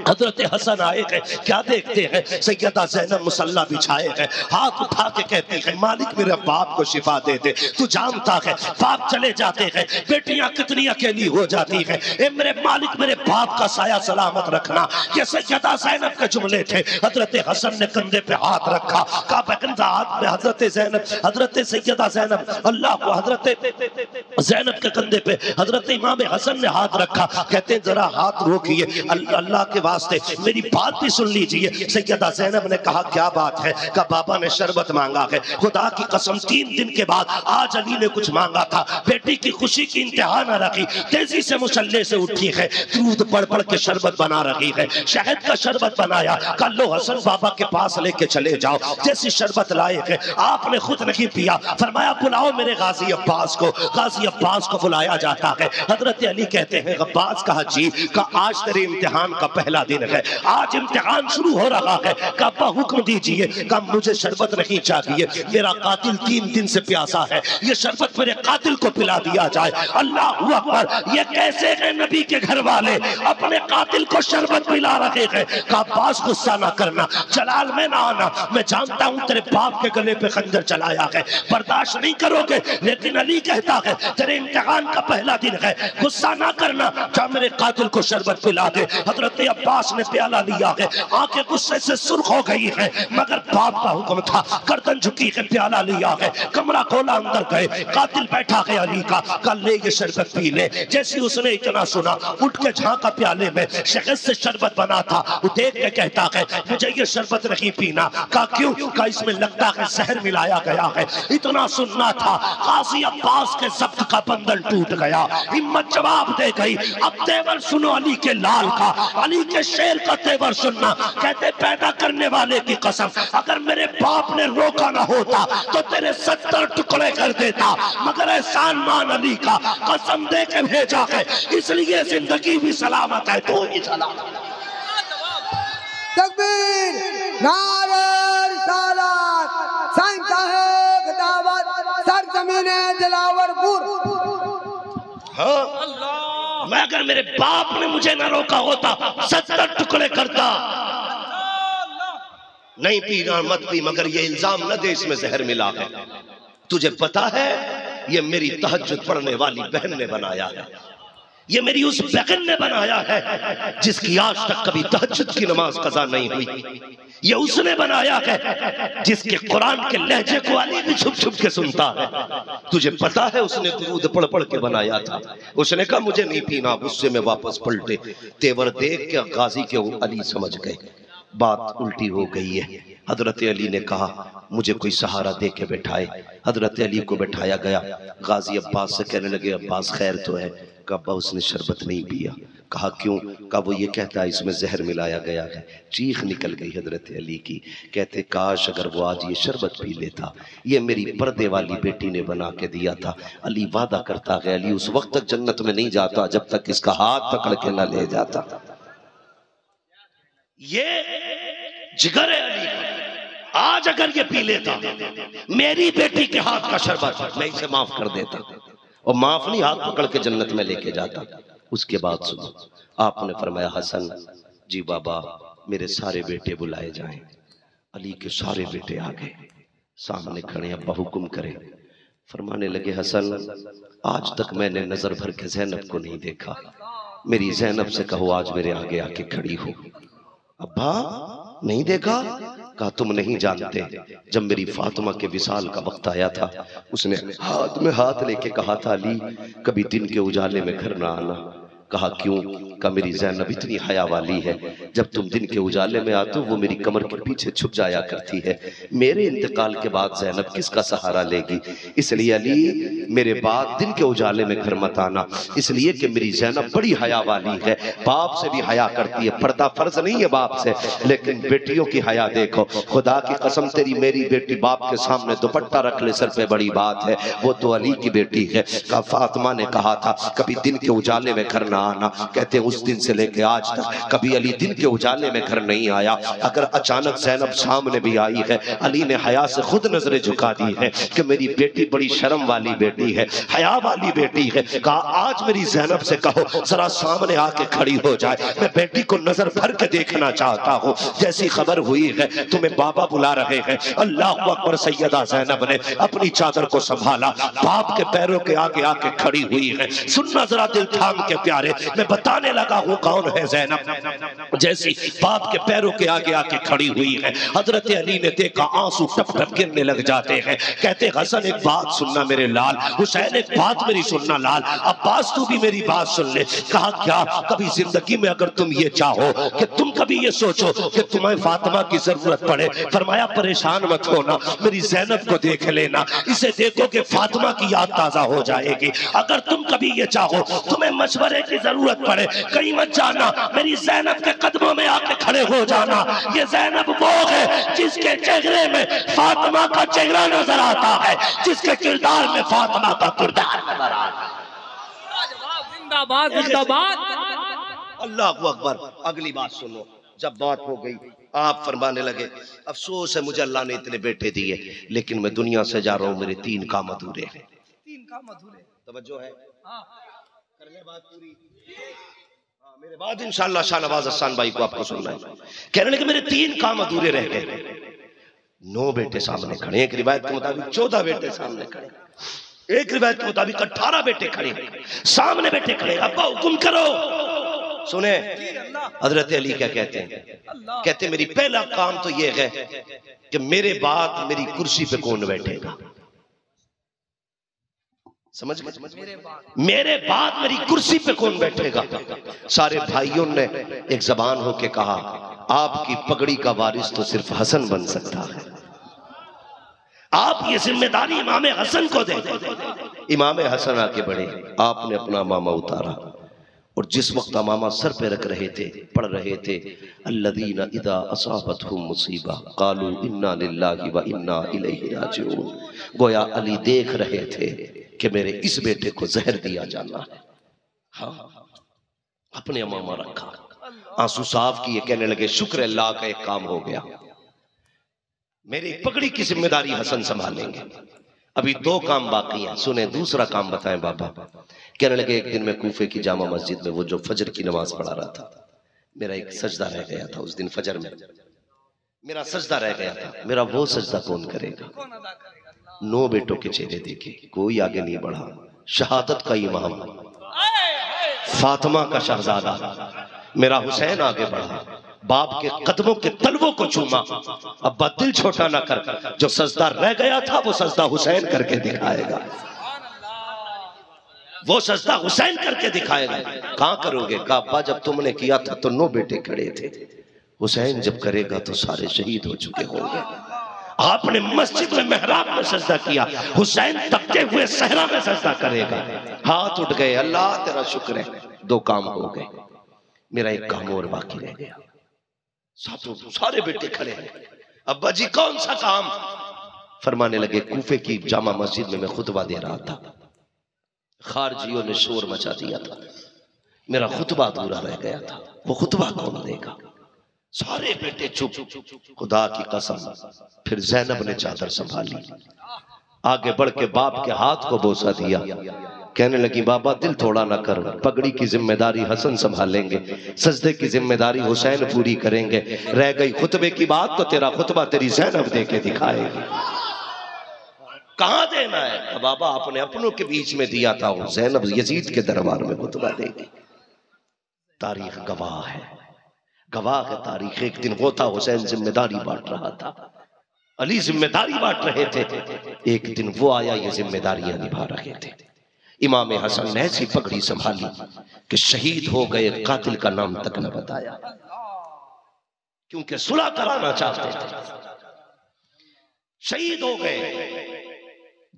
हजरत हसन आए हैं, क्या देखते हैं सैयदा ज़ैनब मुसल्ला बिछाए हैं, हाथ उठा के कहती है मालिक मेरे बाप को शिफा दे दे। तू जानता है बाप चले जाते हैं बेटियां कितनी अकेली हो जाती है, ए मेरे मालिक मेरे बाप का साया सलामत रखना। ये सैयदा ज़ैनब के जुमले थे। हजरत हसन ने कंधे पे हाथ रखा, कहा बकंदा हाथ में हजरत ज़ैनब, हजरत सैयदा ज़ैनब, अल्लाह को हजरत ज़ैनब के कंधे पे हजरत इमाम हसन ने हाथ रखा। कहते हैं जरा हाथ रोकिए, अल्लाह के वास्ते मेरी बात भी सुन लीजिए। सैयदा ज़ैनब ने कहा क्या बात है? कहा बाबा ने शरबत मांगा है, खुदा की कसम 3 दिन के बाद आज अली ने कुछ मांगा था। बेटी की खुशी की इंतहा न रखी, तेजी से मुसल्ले से उठी है, दूध पढ़ पढ़ के शरबत बना रही है, शहद का शरबत बनाया। कल लो हसन बाबा के पास लेके चले जाओ। जैसी शरबत लाए है आपने खुद नहीं पिया, फरमाया बुलाओ मेरे गाजी अब्बास को। गाजी अब्बास को बुलाया जाता है। हजरत अली कहते हैं अब्बास कहा जी, का आज तेरे इम्तिहान का पहला दिन है, आज इम्तिहान शुरू हो रहा है। का हुक्म दीजिए। का मुझे शरबत नहीं चाहिए, मेरा कातिल 3 दिन से प्यासा है, ये शरबत मेरे कातिल को पिला दिया जाए। अल्लाह अकबर, ये कैसे है नबी के घर वाले अपने कातिल को शरबत पिला रहे हैं। का अब्बास गुस्सा ना करना, जलाल में ना आना, मैं जानता हूं तेरे बाप के गले पे खंजर चलाया है, बर्दाश्त नहीं करोगे, लेकिन अली कहता है तेरे इम्तिहान का पहला दिन है, गुस्सा ना करना, जा मेरे कातिल को शरबत पिला दे। हजरत अब्बास ने प्याला लिया है, आंखें गुस्से से सुर्ख हो गई है, मगर बाप का हुक्म था, गर्दन झुकी है, प्याला लिया है, कमरा खोला, अंदर गए, कातिल बैठा है अली का, कल ले ये शरबत पी ले। जैसे उसने इतना सुना उठ के झांका प्याले में शहद से शरबत बना था, वो देख के कहता है मुझे ये शरबत नहीं पीना। का क्यों? का इसमें लगता है जहर मिलाया गया है। इतना सुनना था, गाजी अब्बास के जब्त का बंधन टूट गया, हिम्मत जवाब दे गई। अब तेवर सुनो अली के लाल का, अली के शेर का तेवर सुनना। कहते पैदा करने वाले की कसम, अगर मेरे बाप ने रोका ना होता तो तेरे 70 टुकड़े कर देता, मगर एहसान मान अली का, कसम दे के भेजा है, इसलिए जिंदगी भी सलामत है, तू भी सलामत। तकबीर, नारे रिसालत, साईं साहेब दावत, सरजमीने दिलावरपुर। हाँ, मैं अगर मेरे बाप ने मुझे ना रोका होता 70 टुकड़े करता। नहीं पीना मत पी, मगर ये इल्जाम न दे इसमें जहर मिला है। तुझे पता है ये मेरी तहज्जुद पढ़ने वाली बहन ने बनाया है, ये मेरी उस बहन ने बनाया है जिसकी आज तक कभी तहज्जुद की नमाज कज़ा नहीं हुई। ये उसने बनाया है जिसके कुरान के लहजे को अली भी छुप छुप के सुनता है। तुझे पता है उसने दुरूद पढ़ पढ़ के बनाया था। उसने कहा मुझे नहीं पीना, गुस्से में वापस पलटे, तेवर देख के गाजी के अली समझ गए बात उल्टी हो गई है। हजरत अली ने कहा मुझे कोई सहारा दे के बैठाए। हजरत अली को बैठाया गया। गाजी अब्बास से कहने लगे अब्बास खैर तो है? कहा उसने शरबत नहीं पिया। कहा क्यों? कहा वो ये कहता है इसमें जहर मिलाया गया है। चीख निकल गई हजरत अली की। कहते काश अगर वो आज ये शरबत पी लेता, ये मेरी पर्दे वाली बेटी ने बना के दिया था। अली वादा करता है अली उस वक्त तक जन्नत में नहीं जाता जब तक इसका हाथ पकड़ के ना ले जाता। ये जिगर है अली का। आज अगर ये पी लेता मेरी बेटी के हाथ का शरबत, मैं इसे माफ कर देता और माफ नहीं हाथ पकड़ के जन्नत में लेके जाता। उसके बाद सुनो, आपने फरमाया हसन जी बाबा मेरे सारे बेटे बुलाए जाएं। अली के सारे बेटे आ गए, सामने खड़े, अब्बा हुक्म करें। फरमाने लगे हसन आज तक मैंने नजर भर के ज़ैनब को नहीं देखा, मेरी ज़ैनब से कहो आज मेरे आगे आके खड़ी हो। अब्बा नहीं देखा? कहा तुम नहीं जानते, जब मेरी फातिमा के विसाल का वक्त आया था उसने हाथ में हाथ लेके कहा था अली कभी दिन के उजाले में घर ना आना। कहा क्यों? कहा मेरी ज़ैनब इतनी हया वाली है, जब तुम दिन के उजाले में आते हो वो मेरी कमर के पीछे छुप जाया करती है। मेरे इंतकाल के बाद ज़ैनब किसका सहारा लेगी? इसलिए अली मेरे बाद दिन के उजाले में घर मत आना, इसलिए कि मेरी ज़ैनब बड़ी हया वाली है, बाप से भी हया करती है। पर्दा फर्ज नहीं है बाप से, लेकिन बेटियों की हया देखो। खुदा की कसम तेरी मेरी बेटी बाप के सामने दुपट्टा रख ले सर पे बड़ी बात है, वो तो अली की बेटी है। कहा फातिमा ने कहा था कभी दिन के उजाले में घर आना। कहते हैं उस दिन से लेके आज तक कभी अली दिन के उजाले में घर नहीं आया। अगर अचानक ज़ैनब सामने भी आई है, अली ने हया से खुद नजरें झुका दी है कि मेरी बेटी बड़ी शर्म वाली बेटी है, हया वाली बेटी है। कहा आज मेरी ज़ैनब से कहो जरा सामने आके खड़ी हो जाए, मैं बेटी को नजर भर के देखना चाहता हूँ। जैसी खबर हुई है तुम्हें बाबा बुला रहे हैं, अल्लाह अकबर। सैयदा ज़ैनब ने अपनी चादर को संभाला, बाप के पैरों के आगे आके खड़ी हुई है। सुनना जरा दिल थाम के प्यारे, मैं बताने लगा हूं कौन है ज़ैनब। जैसी बाप के पैरों के आगे आके खड़ी हुई है, हजरत अली ने देखा आंसू टप टप गिरने लग जाते हैं। कहते हसन एक बात सुनना मेरे लाल, हुसैन एक बात मेरी सुनना लाल, अब्बास तू भी मेरी बात सुन ले। कहा क्या? कभी जिंदगी में अगर तुम ये चाहो कि तुम कभी ये सोचो कि तुम्हें फातिमा की जरूरत पड़े, फरमाया परेशान मत होना, मेरी ज़ैनब को देख लेना, इसे देखो कि फातिमा की याद ताजा हो जाएगी। अगर तुम कभी ये चाहो तुम्हें मशवरे की जरूरत पड़े, कहीं मत जाना, मेरी ज़ैनब के कदमों में आके खड़े हो जाना। ये ज़ैनब वो है जिसके चेहरे में फातिमा का चेहरा नजर आता है, जिसके किरदार में फातिमा का किरदार नजर आता है। जिंदाबाद जिंदाबाद। अल्लाहु अकबर। अगली बात सुनो, जब बात हो गई आप फरमाने लगे अफसोस है मुझे अल्लाह ने इतने बेटे दिए, लेकिन मैं दुनिया से जा रहा हूं, मेरे 3 काम अधूरे हैं। 3 काम अधूरे। तवज्जो है? हाँ कर ले बात पूरी। मेरे बाद इंशाअल्लाह शाहनवाज हसन भाई को आपको सुनना है। कहने लगे मेरे 3 काम अधूरे रह गए। 9 बेटे सामने खड़े, एक रिवायत के मुताबिक 14 बेटे सामने खड़े, एक रिवायत के मुताबिक 18 बेटे खड़े सामने, बेटे खड़े। अब्बा हुक्म करो। सुने हजरत अली क्या कहते हैं? कहते मेरी पहला काम तो ये है कि मेरे बाद मेरी कुर्सी पे कौन बैठेगा। समझ मेरे बाद मेरी कुर्सी पे कौन बैठेगा। सारे भाइयों ने एक जबान होके कहा आपकी पगड़ी का वारिस तो सिर्फ हसन बन सकता है, आप ये जिम्मेदारी इमाम हसन को दे। इमाम हसन आके बढ़े, आपने अपना मामा उतारा और जिस वक्त मामा सर पे रख रहे थे पढ़ रहे थे अल्लज़ीना इज़ा असाबतहुम मुसीबा क़ालू इन्ना लिल्लाहि व इन्ना इलैहि राजिऊन। गोया अली देख रहे थे कि मेरे इस बेटे को जहर दिया जाना है। हाँ, अपने मामा रखा, आंसू साफ किए, कहने लगे शुक्र अल्लाह का एक काम हो गया, मेरी पगड़ी की जिम्मेदारी हसन संभालेंगे, अभी 2 काम बाकी हैं। सुने दूसरा काम बताएं बाबा। कहने लगे एक दिन मैं कूफे की जामा मस्जिद में वो जो फजर की नमाज पढ़ा रहा था, मेरा एक सजदा रह गया था उस दिन फजर में, मेरा सजदा रह गया था। मेरा वो सजदा कौन करेगा? 9 बेटों के चेहरे देखे, कोई आगे नहीं बढ़ा। शहादत का इमाम फातिमा का शहजादा मेरा हुसैन आगे बढ़ा, बाप के कदमों के तलवों को चूमा। अब्बा दिल छोटा ना कर, जो सजदा रह गया था वो सजदा हुसैन करके दिखाएगा, वो सजदा हुसैन करके दिखाएगा। कहां करोगे? कहा अब्बा जब तुमने किया था तो 9 बेटे खड़े थे, हुसैन जब करेगा तो सारे शहीद हो चुके होंगे। आपने मस्जिद में मेहराब में सजदा किया, हुसैन तपते हुए सहरा में सजदा करेगा। हाथ उठ गए, अल्लाह तेरा शुक्र है, 2 काम हो गए, मेरा एक काम और बाकी रह गया। सारे बेटे खड़े हैं, अब्बा जी कौन सा काम? फरमाने लगे कूफे की जामा मस्जिद में मैं खुतबा दे रहा था, खारजियों ने शोर मचा दिया था, मेरा खुतबा अधूरा रह गया था, वो खुतबा कौन देगा? सारे बेटे चुप। खुदा की कसम, फिर ज़ैनब ने चादर संभाली, आगे बढ़ के बाप के हाथ को बोसा दिया, कहने लगी बाबा दिल थोड़ा ना कर, पगड़ी की जिम्मेदारी हसन संभालेंगे, सजदे की जिम्मेदारी हुसैन पूरी करेंगे, रह गई खुतबे की बात तो तेरा खुतबा तेरी ज़ैनब दे के दिखाएगी। कहां देना है? बाबा आपने अपनों के बीच में दिया था, वो ज़ैनब यजीद के दरबार में खुतबा देगी। तारीख गवाह है, गवाह है तारीख। एक दिन वो था हुसैन जिम्मेदारी बांट रहा था, अली जिम्मेदारी बांट रहे थे, एक दिन वो आया ये जिम्मेदारियां निभा रहे थे। इमाम हसन ने ऐसी पगड़ी संभाली कि शहीद हो गए, कातिल का नाम तक न बताया, क्योंकि सुलह कराना चाहते थे। शहीद हो गए,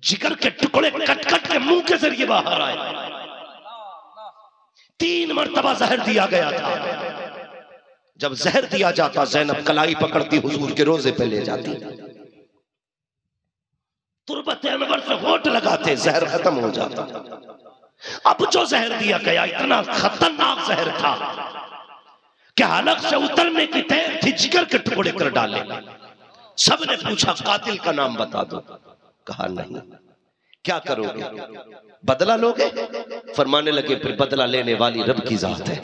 जिगर के टुकड़े कट कट के मुंह के जरिए बाहर आए। 3 मरतबा जहर दिया गया था। जब जहर दिया जाता ज़ैनब कलाई पकड़ती हुजूर के रोजे पे ले जाती, तुरबत अनवर से होठ लगाते, जहर खत्म हो जाता। अब जो जहर दिया गया इतना खतरनाक जहर था कि हलक से उतरने की तैयार थी, जिगर के टुकड़े कर डाले। सबने पूछा कातिल का नाम बता दो, कहा नहीं। क्या करोगे? बदला लोगे? फरमाने लगे फिर बदला लेने वाली रब की जात है,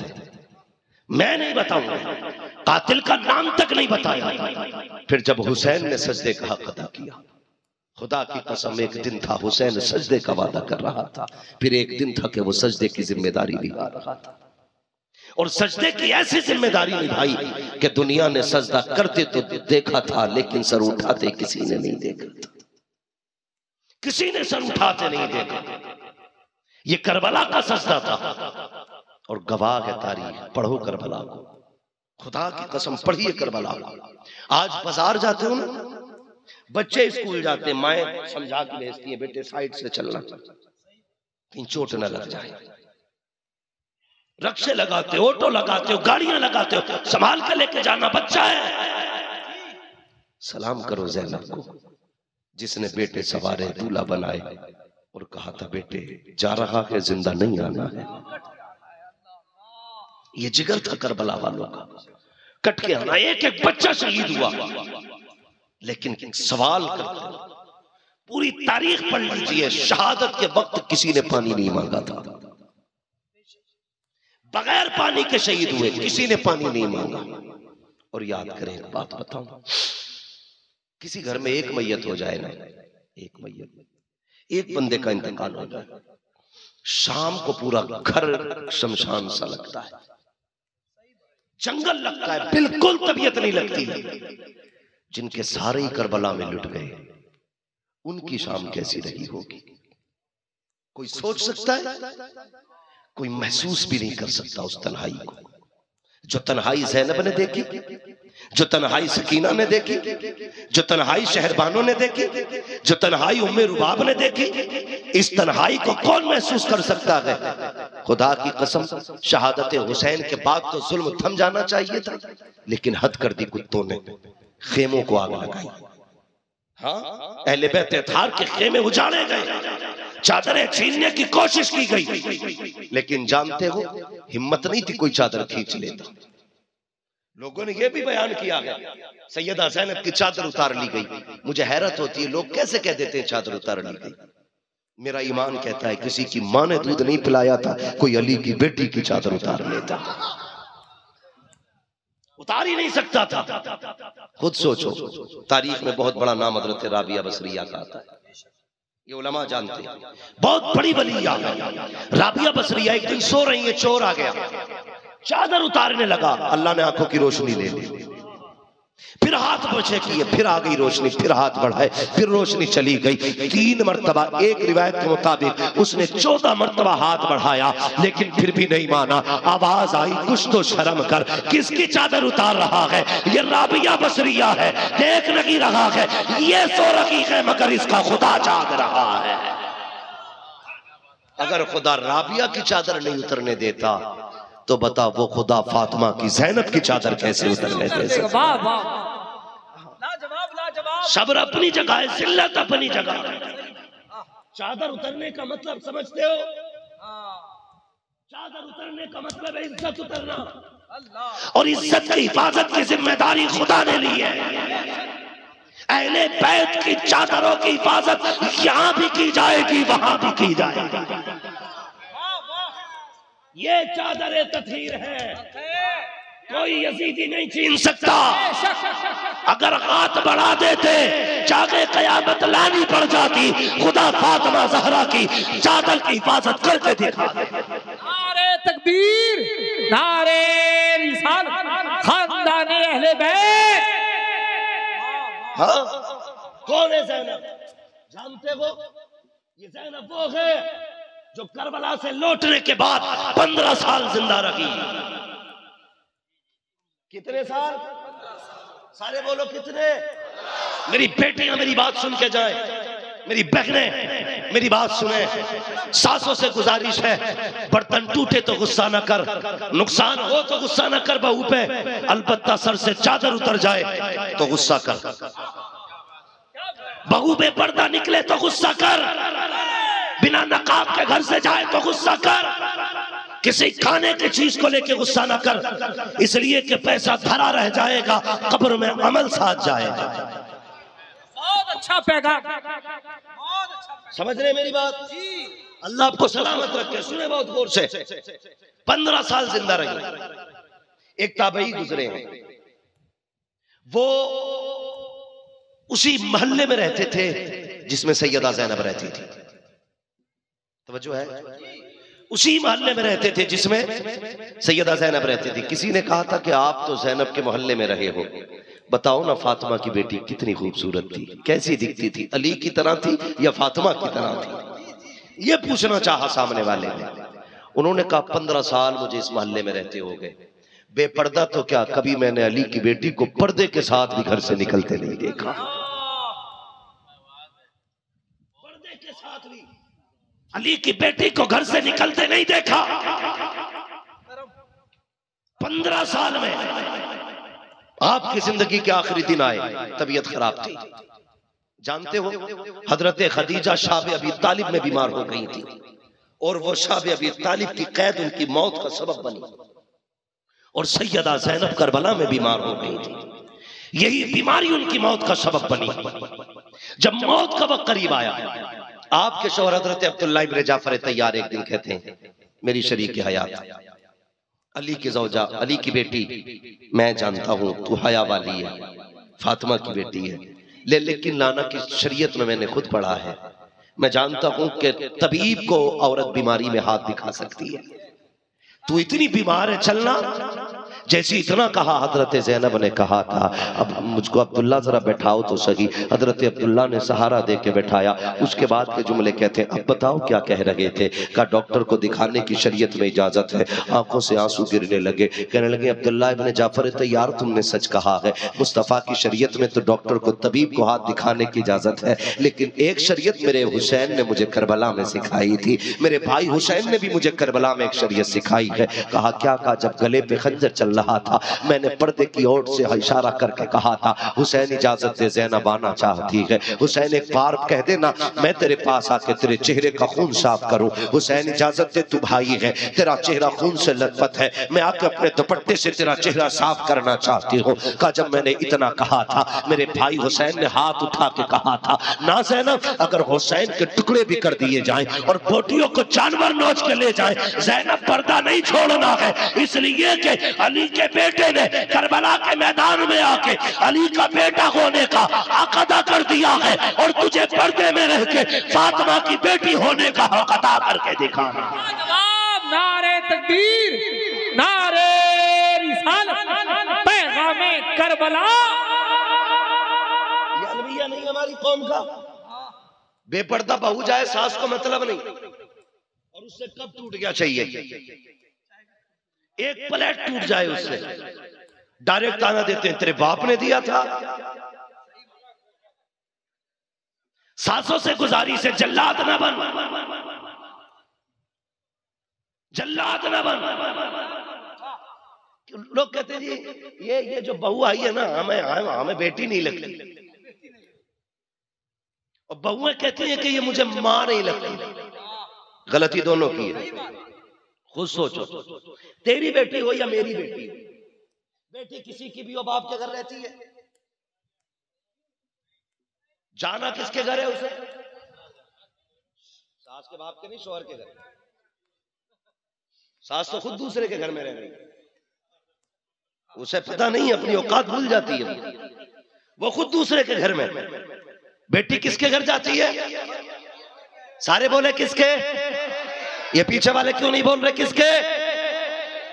मैं नहीं बताऊंगा। कातिल का नाम तक नहीं बताया। फिर जब हुसैन ने सजदे का हक अदा किया, खुदा की कसम एक दिन था हुसैन सजदे का वादा कर रहा था, फिर एक दिन था कि वो सजदे की जिम्मेदारी निभा रहा था, और सजदे की ऐसी जिम्मेदारी निभाई कि दुनिया ने सजदा करते तो देखा था, लेकिन सर उठाते किसी ने नहीं देखा था, किसी ने सर उठाते नहीं देखा। ये करबला का सजदा था, और गवाह है तारीख, पढ़ो करबला को, खुदा की कसम पढ़िए करबला को। आज बाजार जाते हो ना, बच्चे स्कूल जाते, माएं समझा के भेजती है बेटे साइड से चलना, कहीं चोट न लग जाए। रक्शे लगाते हो, ऑटो लगाते हो, गाड़ियां लगाते हो, संभाल के लेके जाना, बच्चा है। सलाम करो ज़ैनब को, जिसने बेटे सवारे दूल्हा बनाए और कहा था बेटे जा रहा है, जिंदा नहीं आना है। ये जिगर था करबला वालों का, कट के आना। एक एक बच्चा शहीद हुआ, लेकिन सवाल करते, पूरी तारीख पढ़ लीजिए, शहादत के वक्त किसी ने पानी नहीं मांगा था, बगैर पानी के शहीद हुए, किसी ने पानी नहीं मांगा। और याद करें एक बात बताऊं, किसी घर में एक मैयत हो जाए ना, एक मैयत, एक बंदे का इंतकाल हो जाए, शाम को पूरा घर शमशान सा लगता है, जंगल लगता है, बिल्कुल तबीयत नहीं लगती। जिनके सारे ही करबला में लुट गए, उनकी शाम कैसी रही होगी कोई सोच सकता है? कोई महसूस भी नहीं कर सकता उस तन्हाई को, जो तन्हाई ज़ैनब ने देखी, जो तन्हाई सकीना ने देखी, जो तन्हाई शहरबानों ने देखी, जो तन्हाई उम्मे रुबाब ने देखी। इस तन्हाई को कौन महसूस कर सकता है? खुदा की कसम, शहादत हुसैन के बाद तो जुल्म थम जाना चाहिए था, लेकिन हद कर दी कुत्तों ने, खेमों को आग लगाई। हाँ, अहले बैत अतहार के खेमे उजाड़े गए, चादरें छीनने की कोशिश की गई, लेकिन जानते हो हिम्मत नहीं थी कोई चादर खींच लेता। लोगों ने यह भी बयान किया है सैयदा ज़ैनब की चादर उतार ली गई। मुझे हैरत होती है लोग कैसे कह देते हैं चादर उतार ली गई। मेरा ईमान कहता है किसी की मां ने दूध नहीं पिलाया था, कोई अली की बेटी की चादर उतार लेता, उतार ही नहीं सकता था। खुद सोचो, तारीख में बहुत बड़ा नाम हज़रत राबिया बसरिया का आता है। ये उलमा जानते हैं। बहुत बड़ी वलिया है। राबिया बसरिया एक दिन सो रही है, चोर आ गया, चादर उतारने लगा, अल्लाह ने आंखों की रोशनी ले ली, फिर हाथ पीछे किए, फिर आ गई रोशनी, फिर हाथ बढ़ाए, फिर रोशनी चली गई। 3 मरतबा, एक रिवायत के मुताबिक उसने 14 मरतबा हाथ बढ़ाया, लेकिन फिर भी नहीं माना। आवाज आई, कुछ तो शर्म कर, किसकी चादर उतार रहा है? ये राबिया बसरिया है, देख नहीं रहा है, ये सो रही है मगर इसका खुदा जाग रहा है। अगर खुदा राबिया की चादर नहीं उतरने देता तो बता वो खुदा फातिमा की, ज़ैनब की चादर कैसे उतरने दे सकता? सब्र अपनी जगह है, जिल्लत अपनी जगह है। चादर उतरने का मतलब समझते हो? चादर उतरने का मतलब है इज्जत उतरना, और इज्जत की हिफाजत की जिम्मेदारी खुदा ने ली है। अहले बैत की चादरों की हिफाजत यहां भी की जाएगी, वहां भी की जाएगी। ये चादर तथहीर है, कोई यजीदी नहीं छीन सकता। अगर हाथ बढ़ा देते चाहे कयामत लानी पड़ जाती, खुदा फातिमा ज़हरा की चादर की हिफाजत करके दिखा दे। नारे तकबीर, नारे रिसालत, खानदाने अहले बैत। हाँ, कौन है ज़ैनब? जानते हो? ये ज़ैनब वो है जो करबला से लौटने के बाद 15 साल जिंदा रही। कितने साल? सारे बोलो कितने? मेरी बेटियां मेरी बात सुन के जाएं, मेरी बहनें मेरी बात सुने। सासों से गुजारिश है, बर्तन टूटे तो गुस्सा न कर, नुकसान हो तो गुस्सा न कर बहू पे, अलबत्ता सर से चादर उतर जाए तो गुस्सा कर। बहू पे पर्दा निकले तो गुस्सा कर, बिना नकाब के घर से जाए तो गुस्सा कर, किसी खाने की चीज को लेके गुस्सा ना कर, इसलिए कि पैसा धरा रह जाएगा, कब्र में अमल साथ जाएगा। बहुत अच्छा पैगाम, बहुत अच्छा। समझ रहे मेरी बात? अल्लाह आपको सलामत रखे। सुने बहुत गौर से। 15 साल जिंदा रही। एक ताबई गुजरे हैं, वो उसी मोहल्ले में रहते थे जिसमें सैयदा ज़ैनब रहती थी। तवज्जो है? उसी मोहल्ले में रहते थे जिसमें सैयदा ज़ैनब रहती थी। किसी ने कहा था कि आप तो ज़ैनब के मोहल्ले में रहे हो, बताओ ना फातिमा की बेटी कितनी खूबसूरत थी, कैसी दिखती थी, अली की तरह थी या फातिमा की तरह थी? ये पूछना चाहा सामने वाले ने। उन्होंने कहा 15 साल मुझे इस मोहल्ले में रहते हो गए, बेपर्दा तो क्या, कभी मैंने अली की बेटी को पर्दे के साथ भी घर से निकलते नहीं देखा। पर्दे के साथ भी अली की बेटी को घर से निकलते नहीं देखा। 15 साल में आपकी जिंदगी के आखिरी दिन आए, तबीयत खराब थी। जानते हो हजरत खदीजा शाब अबी तालिब में बीमार हो गई थी, और वो शाब अबी तालिब की कैद उनकी मौत का सबब बनी, और सैयदा ज़ैनब करबला में बीमार हो गई थी। यही बीमारी उनकी मौत का सबब बनी। जब मौत का वक्त करीब आया, आपके शौहर हजरत अब्दुल्लाह इब्न जाफर तैयार एक दिन कहते हैं, मेरी शरीक हयात अली की ज़ौजा, अली की बेटी, मैं जानता हूं तू हया वाली है, फातिमा की बेटी है, लेकिन लाना की शरीयत में मैंने खुद पढ़ा है, मैं जानता हूं कि तबीब को औरत बीमारी में हाथ दिखा सकती है, तू इतनी बीमार है, चलना। जैसे इतना कहा, हजरत ज़ैनब ने कहा था, अब मुझको अब्दुल्ला जरा बैठाओ तो सही। हजरत अब्दुल्ला ने सहारा दे के बैठाया। उसके बाद के जुमले कहते हैं, अब बताओ क्या कह रहे थे? कहा डॉक्टर को दिखाने की शरीयत में इजाजत है। आंखों से आंसू गिरने लगे, कहने लगे अब्दुल्ला इब्न जाफर तैयार, तुमने सच कहा है, मुस्तफ़ा की शरीयत में तो डॉक्टर को, तबीब को हाथ दिखाने की इजाजत है, लेकिन एक शरीयत मेरे हुसैन ने मुझे करबला में सिखाई थी, मेरे भाई हुसैन ने भी मुझे करबला में एक शरीयत सिखाई है। कहा क्या? कहा जब गले पे खंजर चल रहा था, मैंने पर्दे की ओर से इशारा करके कहा था, हुसैन इजाजत दे, ज़ैनब आना चाहती है। हुसैन एक बार कह देना, मैं तेरे पास आके तेरे चेहरे का खून साफ करूं। हुसैन इजाजत दे, तू भाई है, तेरा चेहरा खून से लथपथ है, मैं आके अपने दुपट्टे से तेरा चेहरा साफ करना चाहती हूँ। कहा जब मैंने इतना कहा था, मेरे भाई हुसैन ने हाथ उठा के कहा था, ना ज़ैनब, अगर हुसैन के टुकड़े भी कर दिए जाएं और बोटियों को जानवर नोच के ले जाएं, ज़ैनब पर्दा नहीं छोड़ना है, इसलिए कि अली के बेटे ने करबला के मैदान में आके अली का बेटा होने का हक अदा कर दिया है और तुझे पर्दे में रह के फातिमा की बेटी होने का हक अदा करके दिखाना। जवाब नारे तकबीर, नारे रिसालत, पैगामे करबला। ये अलविया नहीं हमारी कौम का। बेपर्दा बहू जाए सास को मतलब नहीं, और उससे कब टूट गया चाहिए, एक प्लेट टूट जाए उससे डायरेक्ट ताना देते हैं तेरे बाप ने दिया था। सासों से गुजारी से जल्लाद न बन, जल्लाद न बन। लोग कहते हैं जी ये जो बहू आई है ना हमें बेटी नहीं लगती, और बहुएं कहती हैं कि ये मुझे मां नहीं लगती। गलती दोनों की है। खुद सोचो, तेरी बेटी हो या मेरी बेटी, बेटी किसी की भी हो बाप के घर रहती है। जाना किसके घर है उसे, सास के बाप के नहीं, शौहर के घर। सास तो खुद दूसरे के घर में रह रही है, उसे पता नहीं, अपनी औकात भूल जाती है, वो खुद दूसरे के घर में। बेटी किसके घर जाती है, सारे बोले किसके, ये पीछे वाले क्यों नहीं बोल रहे किसके।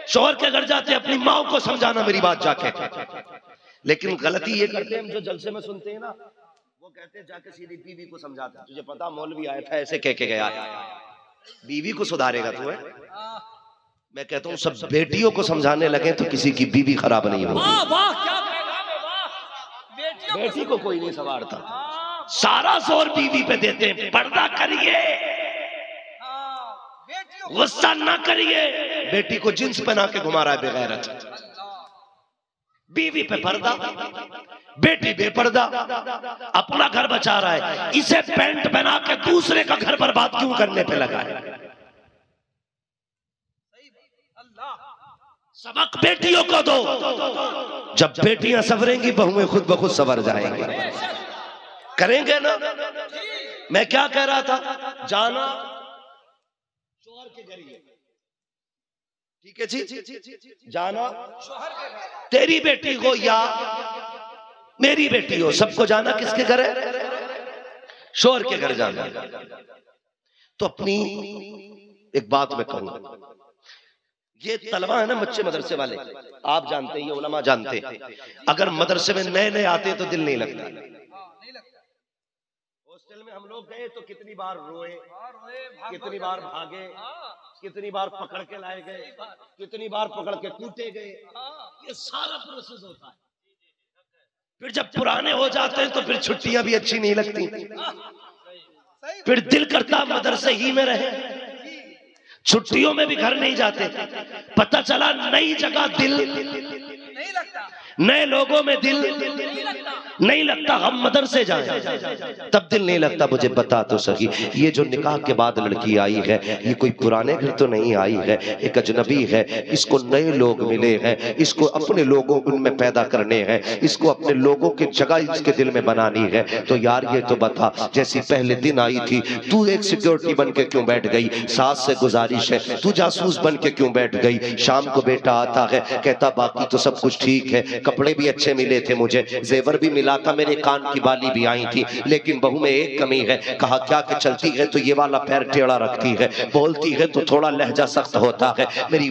शौहर के घर जाते हैं, अपनी माँ को समझाना मेरी बात जाके। लेकिन गलती ये करते हैं हम, जो जलसे में सुनते हैं ना, वो कहते हैं जाके सीधी बीवी को समझाते हैं। तुझे पता मौलवी आया था ऐसे कह के गया, बीवी को सुधारेगा तू है। मैं कहता हूँ सब बेटियों को समझाने लगे तो किसी की बीवी खराब नहीं होगी। बेटी को कोई नहीं संवारता, सारा जोर बीवी पे देते हैं। पर्दा करिए, गुस्सा ना करिए। बेटी को जींस पहना के घुमा रहा है बेगैरत, बीवी पे पर्दा, बेटी बेपर्दा, अपना घर बचा रहा है, इसे पैंट पहना के दूसरे का घर बर्बाद क्यों करने पे लगा है। सबक बेटियों को दो, जब बेटियां संवरेंगी बहुएं खुद ब खुद संवर जाएंगे, करेंगे ना। मैं क्या कह रहा था, जाना शौहर के घर, ठीक है जी, जाना तेरी बेटी हो या मेरी बेटी हो, सबको जाना किसके घर है, शौहर के घर जाना। तो अपनी एक बात मैं कहूंगा, ये तलवा है ना बच्चे मदरसे वाले, आप जानते हैं, ये उलमा जानते हैं, अगर मदरसे में नए नए आते तो दिल नहीं लगता। हॉस्टल में हम लोग गए तो कितनी बार रोए, कितनी बार भागे, कितनी बार पकड़ के लाए गए, कितनी बार पकड़ के कूटे गए, ये सारा प्रोसेस होता है। फिर जब पुराने हो जाते हैं तो फिर छुट्टियां भी अच्छी नहीं लगती, फिर दिल करता मदरसे ही में रहे, छुट्टियों में भी घर नहीं जाते। पता चला नई जगह दिल नहीं लगता, नए लोगों में दिल नहीं लगता। हम मदरसे जाएं तब दिल नहीं लगता। मुझे बता तो सही, ये जो निकाह के बाद लड़की आई है, ये कोई पुराने घर तो नहीं आई है, एक अजनबी है, इसको नए लोग मिले हैं, इसको अपने लोगों उनमें पैदा करने हैं, इसको अपने लोगों की जगह इसके दिल में बनानी है। तो यार ये तो बता, जैसी पहले दिन आई थी तू एक सिक्योरिटी बन के क्यों बैठ गई, सास से गुजारिश है तू जासूस बन के क्यों बैठ गई। शाम को बेटा आता है कहता बाकी तो सब कुछ ठीक है, कपड़े भी अच्छे मिले थे, मुझे जेवर भी मिला था, मेरे कान की बाली भी आई थी, लेकिन बहू में एक कमी है। कहा क्या कि चलती है तो ये वाला पैर टेढ़ा रखती है, बोलती है तो थोड़ा लहजा सख्त होता है। मेरी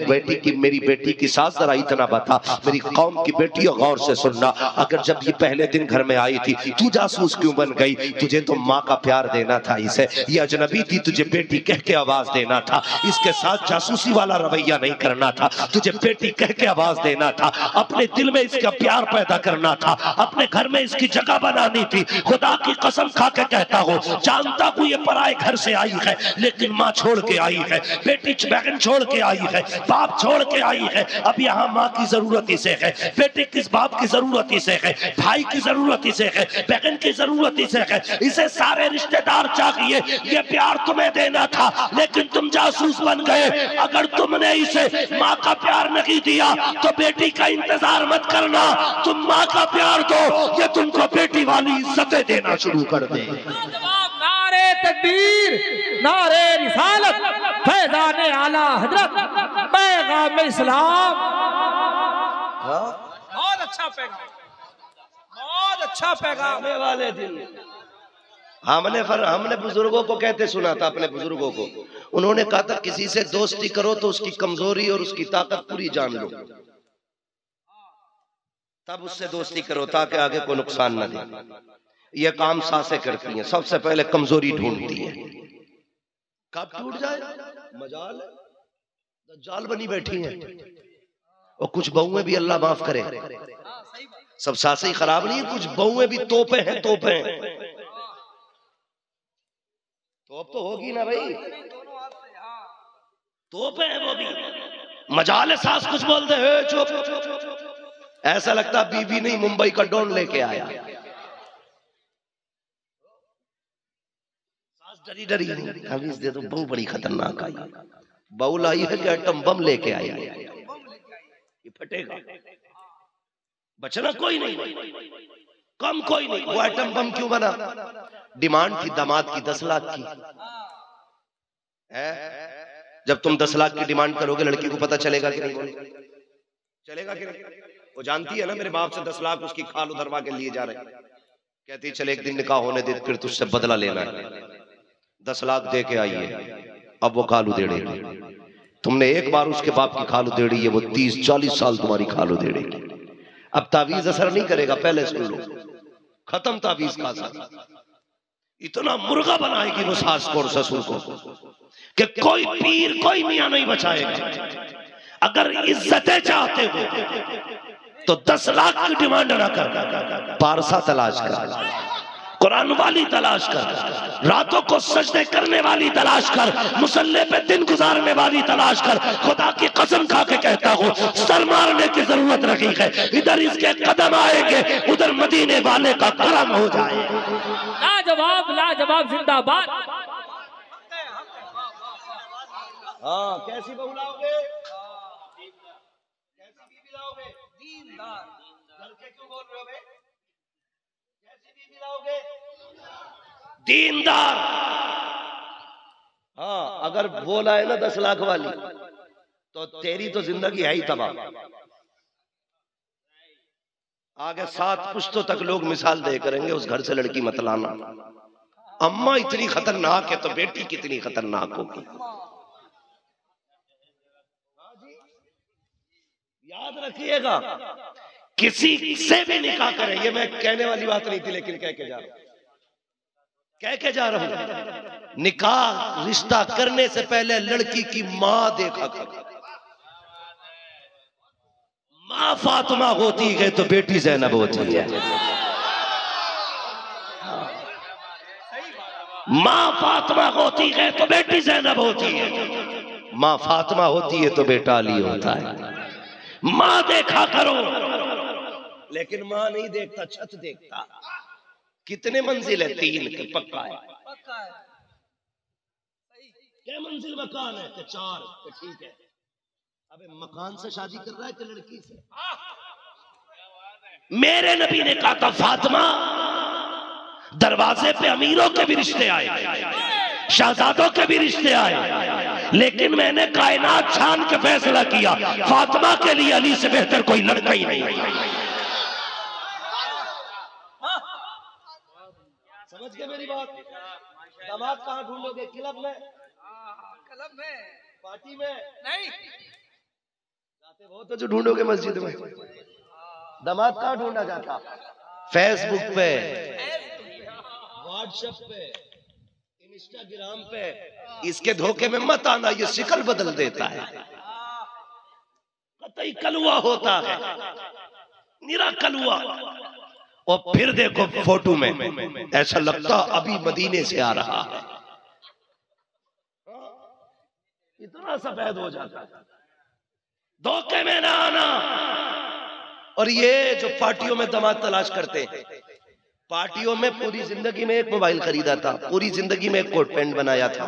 बेटी की सास जरा इतना बता, मेरी कौम की बेटी गौर से सुनना, अगर जब ये पहले दिन घर में आई थी तू जासूस क्यों बन गई, तुझे तो माँ का प्यार देना था इसे, ये अजनबी थी, तुझे बेटी कह के आवाज देना था, इसके साथ जासूसी वाला रवैया नहीं करना था, तुझे बेटी कह के आवाज देना था, अपने दिल में इसका प्यार पैदा करना था, अपने घर में इसकी जगह बनानी थी। खुदा की कसम खा के कहता हूँ, जानता हूँ ये पराए घर से आई है, लेकिन माँ छोड़ के आई है, बेटी बहन छोड़ के आई है, बाप छोड़ के आई है। अब यहाँ माँ की जरूरत इसे है, बेटे किस बाप की जरूरत इसे है, भाई की जरूरत इसे है, बहन की जरूरत इसे है, इसे सारे रिश्तेदार चाहिए। ये प्यार तुम्हें देना था, लेकिन तुम जासूस बन गए। अगर तुमने इसे माँ का प्यार नहीं दिया तो बेटी का इंतजार मत करना, तुम माँ का प्यार दो, ये तुमको बेटी वाली इज्जतें देना शुरू कर दे। नारे तकबीर, नारे रिसालत, फैज़ाने आला हजरत, पैगाम इस्लाम। बहुत अच्छा पैगाम, बहुत अच्छा पैगाम। आने वाले दिन हमने बुजुर्गों को कहते सुना था, अपने बुजुर्गों को। उन्होंने कहा था किसी से दोस्ती करो तो उसकी कमजोरी और उसकी ताकत पूरी जान लो, तब उससे दोस्ती करो ताकि आगे को नुकसान न दे। ये काम सासें करती हैं, सबसे पहले कमजोरी ढूंढती है। कब टूट जाए मजाल है, दज्जाल बनी बैठी हैं। और कुछ बहुएं भी अल्लाह माफ करे, सब सासें ही खराब नहीं है, कुछ बहुएं भी तोपे हैं, तोपे हैं। तोप तो होगी ना भाई, तोपे हैं वो भी। मजाल है सास कुछ बोल दे, चुप, ऐसा लगता बीबी नहीं मुंबई का डॉन लेके आया। सास डरी डरी नहीं, दे तो बहू बड़ी खतरनाक आई, बहू लाई है कि एटम बम लेके आई, ये फटेगा, बचना कोई नहीं, कम कोई नहीं। वो एटम बम क्यों बना? डिमांड थी दामाद की 10 लाख की है। जब तुम 10 लाख की डिमांड करोगे लड़की को पता चलेगा कि नहीं? चलेगा कि नहीं? वो जानती है ना मेरे बाप से 10 लाख उसकी खाल उधरवा के लिए जा रहे हैं। कहती चल एक दिन निकाह होने दे, फिर तुझसे बदला लेना है। 10 लाख दे के आई है, अब वो खाल उधेड़ेगी। तुमने एक बार उसके बाप की खाल उधेड़ी है, वो 30-40 साल तुम्हारी खाल उधेड़ेगी। अब तावीज असर नहीं करेगा, पहले सुन लो, खत्म तावीज का असर। इतना मुर्गा बनाएगी वो सास को और ससुर को कि कोई पीर कोई मियां नहीं बचाएगा। अगर इज्जतें चाहते हो तो 10 लाख की डिमांड ना कर, पारसा तलाश कर, कुरान वाली तलाश कर, रातों को सजदे करने वाली तलाश कर, मुसल्ले पे दिन गुजारने वाली तलाश कर। खुदा की कसम खा के कहता हूँ, सर मारने की जरूरत नहीं है। इधर इसके कदम आएंगे, उधर मदीने वाले का करम हो जाए। लाजवाब, लाजवाब, जिंदाबाद। हाँ, कैसी बहू लाओगे? कैसी बीवी लाओगे? दीनदार। लड़के क्यों बोल रहे हो बे? कैसी बीवी लाओगे? दीनदार। हाँ, अगर बोला है ना 10 लाख वाली, तो तेरी तो जिंदगी है ही तबाह। आगे 7 पुश्तों तक लोग मिसाल दे करेंगे, उस घर से लड़की मत लाना। अम्मा इतनी खतरनाक है तो बेटी कितनी खतरनाक होगी। याद रखिएगा, किसी से भी निकाह करें, ये मैं कहने वाली बात नहीं थी लेकिन कह के जा रहा हूं। निकाह रिश्ता करने से पहले लड़की की मां देखा करो। मां फातिमा होती है तो बेटी ज़ैनब होती है। मां फातिमा होती है तो बेटी ज़ैनब होती है। मां फातिमा होती है तो बेटा अली होता है। मां देखा करो, लेकिन मां नहीं देखता, छत देखता। कितने मंजिल है? 3 के पक्का है। क्या मंजिल मकान है? 4। ठीक है। अबे मकान से शादी कर रहा है कि लड़की से? मेरे नबी ने कहा था फातिमा, दरवाजे पे अमीरों के भी रिश्ते आए, शहजादों के भी रिश्ते आए, लेकिन मैंने कायनात छान के फैसला किया, फातिमा के लिए अली से बेहतर कोई लड़का ही नहीं। समझ गए मेरी बात? दामाद कहाँ ढूंढोगे? क्लब में? क्लब में? पार्टी में? नहीं, जाते बहुत तो जो ढूंढोगे मस्जिद में। दामाद कहाँ ढूंढा जाता? फेसबुक पे, व्हाट्सएप पे, इंस्टाग्राम पे। इसके धोखे में मत आना, ये शिकल बदल देता है। कतई कलुआ होता है, निरा कलुआ। और फिर देखो फोटो में ऐसा लगता अभी मदीने से आ रहा है, इतना सफेद हो जाता है। धोखे में ना आना। और ये जो पार्टियों में दामाद तलाश करते हैं, पार्टियों में पूरी जिंदगी में एक मोबाइल खरीदा था, पूरी जिंदगी में एक कोट पैंट बनाया था,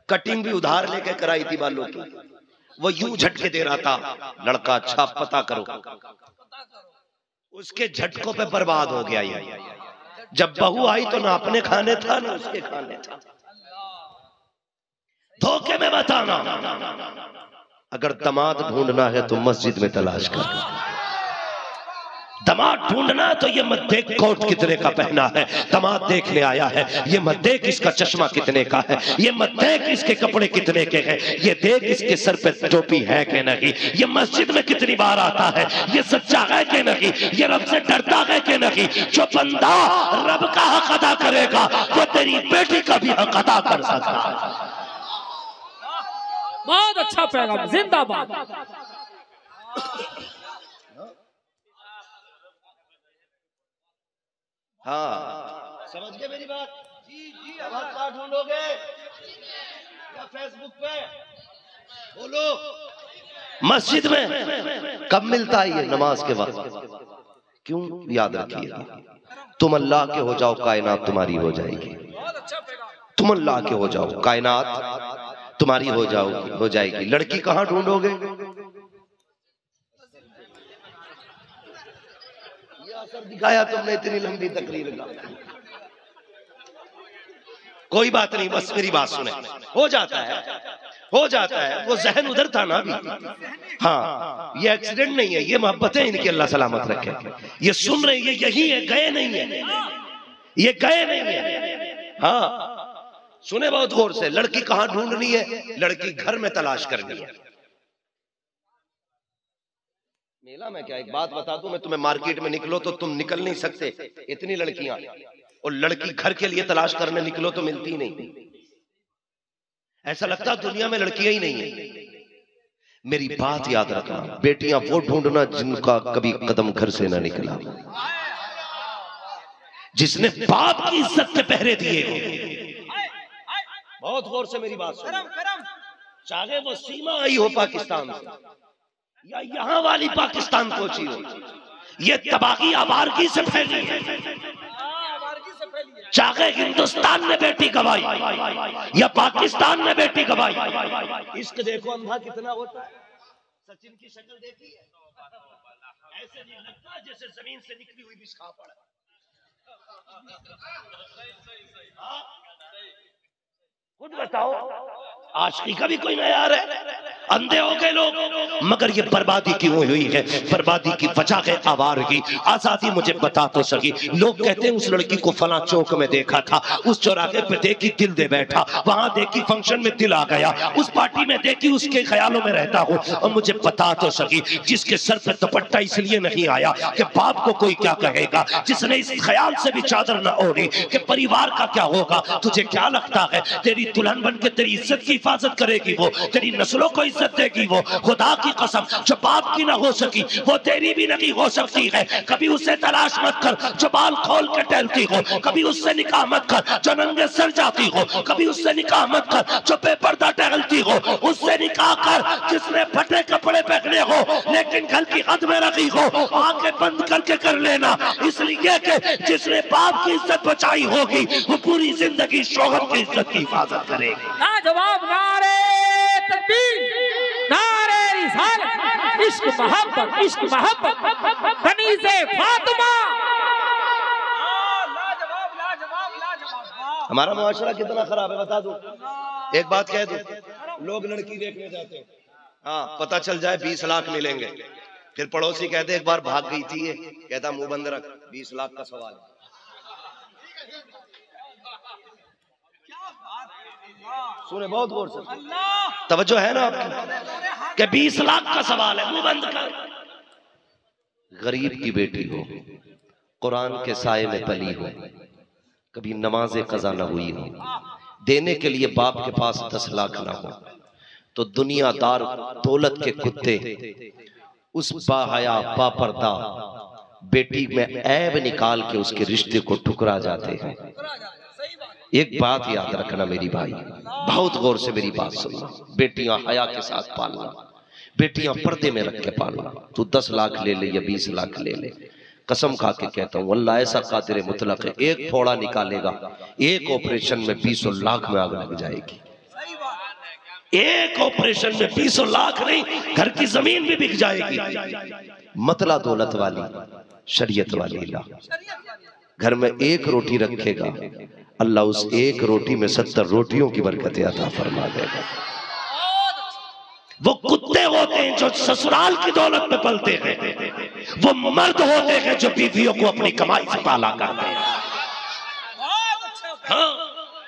कटिंग भी उधार लेके कराई थी बालों की, वो यूं झटके दे रहा था। लड़का अच्छा, पता करो। उसके झटकों पे बर्बाद हो गया ये। जब बहू आई तो ना अपने खाने था ना उसके खाने था। धोखे में बताना। अगर दामाद ढूंढना है तो मस्जिद में तलाश कर। दामाद ढूंढना तो ये मत देख कोट कितने का पहना है, दामाद देखने आया है, ये मत देख इसका चश्मा कितने का है, ये मत देख इसके कपड़े कितने के हैं, ये देख इसके सर पे टोपी है कि नहीं, ये मस्जिद में कितनी बार आता है, ये सच्चा है कि नहीं, ये रब से डरता है कि नहीं। जो बंदा रब का हक अदा करेगा वो तेरी बेटी का भी हक अदा कर सकता है। बहुत अच्छा पैगाम, जिंदाबाद। हाँ समझ गए मेरी बात? जी अब कहाँ ढूंढोगे? या फेसबुक पे बोलो। मस्जिद में कब मिलता है ये? नमाज के वक्त। क्यों? याद रखिए, तुम अल्लाह के हो जाओ, कायनात तुम्हारी हो जाएगी। तुम अल्लाह के हो जाओ, कायनात तुम्हारी हो जाएगी। लड़की कहाँ ढूंढोगे? ये असर दिखाया तुमने इतनी लंबी तकरीर का। कोई बात नहीं, बस मेरी बात सुने। हो जाता है, वो जहन उधर था ना अभी। हाँ ये एक्सीडेंट नहीं है, ये मोहब्बत है इनकी, अल्लाह सलामत रखे। ये सुन रहे हैं, यही है, गए नहीं है, ये गए नहीं है। हाँ सुने बहुत गौर से। लड़की कहाँ ढूंढनी है? लड़की घर में तलाश करनी है। मेला में क्या, एक बात बता दूं मैं तुम्हें, मार्केट में निकलो तो तुम निकल नहीं सकते, इतनी लड़कियां, और लड़की घर के लिए तलाश करने निकलो तो मिलती ही नहीं। ऐसा लगता दुनिया में लड़कियां ही नहीं है। मेरी बात याद रखना, बेटियां वो ढूंढना जिनका कभी कदम घर से ना निकला, जिसने बाप की इज्जत के पहरे दिए हो। बहुत गौर से मेरी बात सुनो। चाहे वो सीमा आई हो पाकिस्तान से या यहाँ वाली पाकिस्तान पहुंची हो, ये तबाही आवारगी से फैली है। चाहे हिंदुस्तान में बेटी गवाई या पाकिस्तान में बेटी गवाई। इश्क देखो अंधा कितना होता है। सचिन की शक्ल देखी है, ऐसे नहीं लगता जैसे जमीन से निकली हुई बिस्खापड़। खुद बताओ, आशिकी का भी कोई मयार है? अंधे हो गए लोग। मगर ये बर्बादी क्यों हुई है? बर्बादी की वजह है आवारगी। आजादी मुझे बता तो सकी। लोग कहते हैं उस लड़की को फला चौक में देखा था, उस चौराहे पे देखी दिल दे बैठा, वहां देखी फंक्शन में दिल आ गया, उस पार्टी में देखी उसके ख्यालों में रहता हूँ। और मुझे बता तो सकी, जिसके सर पे दुपट्टा इसलिए नहीं आया कि बाप को कोई क्या कहेगा, जिसने इस ख्याल से भी चादर न ओढ़ी कि परिवार का क्या होगा। तुझे क्या लगता है तेरी दुल्हन बन के तेरी इज्जत की हिफाजत करेगी वो, तेरी नस्लों को इज्जत देगी वो? खुदा की कसम, जो बाप की ना हो सकी वो तेरी भी नहीं हो सकती है। कभी उसे तलाश मत कर जो बाल खोल के टहलती हो, कभी उससे निकाह मत कर जो नंगे सर जाती हो, कभी उससे निकाह मत कर जो बेपर्दा टहलती हो। उससे निकाह कर जिसने फटे कपड़े पहने हो लेकिन घर की हद में रखी हो। आंखें बंद करके कर लेना, इसलिए कि जिसने बाप की इज्जत बचाई होगी वो पूरी जिंदगी शोहर की इज्जत की हिफाजत करेगी। जवाब नारे तकबीर, नारे रिसालत, इश्क मोहब्बत, इश्क मोहब्बत, कनीज़े फातिमा। लाजवाब लाजवाब लाजवाब। हमारा मुआशरा कितना खराब है बता दूं। एक बात कह दूं, लोग लड़की देखने जाते हैं, हाँ पता चल जाए 20 लाख मिलेंगे, फिर पड़ोसी कहते एक बार भाग गई थी ये, कहता मुंह बंद रख, 20 लाख का सवाल है। सुने बहुत गौर से, तवज्जो है ना आपकी कि 20 लाख का सवाल है, मुंह बंद कर। गरीब की बेटी हो, कुरान के साए में पली हो, कभी नमाज़े कज़ा न हुई हो, देने के लिए बाप के पास 10 लाख ना हो, तो दुनियादार दौलत के कुत्ते उस बाहया बापर्दा बेटी में ऐब निकाल के उसके रिश्ते को ठुकरा जाते हैं। एक बात याद रखना मेरी भाई, बहुत गौर से मेरी बात सुनना। बेटियां हया के साथ पालना, बेटियां पर्दे में रख के पालना। तू 10 लाख ले ले या 20 लाख ले ले, कसम खा के कहता हूँ अल्लाह ऐसा कादिर मुतलक है, एक फोड़ा निकालेगा, एक ऑपरेशन में 20 लाख में आग लग जाएगी। एक ऑपरेशन में 20 लाख नहीं, घर की जमीन भी बिक जाएगी। मतला दौलत वाली, शरीयत वाली ला। घर में एक रोटी रखेगा, अल्लाह उस एक रोटी में 70 रोटियों की बरकत अता फरमा देगा। वो कुत्ते होते हैं जो ससुराल की दौलत में पलते हैं, वो मर्द होते हैं जो बीवियों को अपनी कमाई से पाला करते हैं। बहुत अच्छा, हाँ,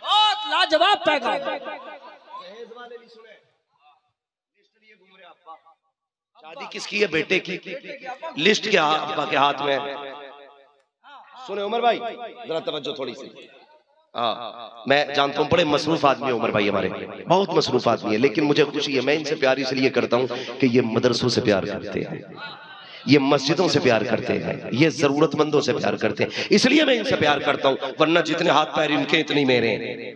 बहुत लाजवाब पैगाम। शादी किसकी है? बेटे की। लिस्ट क्या अब्बा के हाथ में? सुने उमर भाई, जरा तवज्जो थोड़ी सी। हाँ, मैं जानता हूँ बड़े मसरूफ आदमी है उमर भाई, हमारे बहुत मसरूफ आदमी है, लेकिन मुझे खुशी है, मैं इनसे प्यार इसलिए करता हूँ कि ये मदरसों से प्यार करते हैं, ये मस्जिदों से प्यार करते हैं, ये जरूरतमंदों से प्यार करते हैं, इसलिए मैं इनसे प्यार करता हूँ, वरना जितने हाथ पैर इनके इतने मेरे हैं।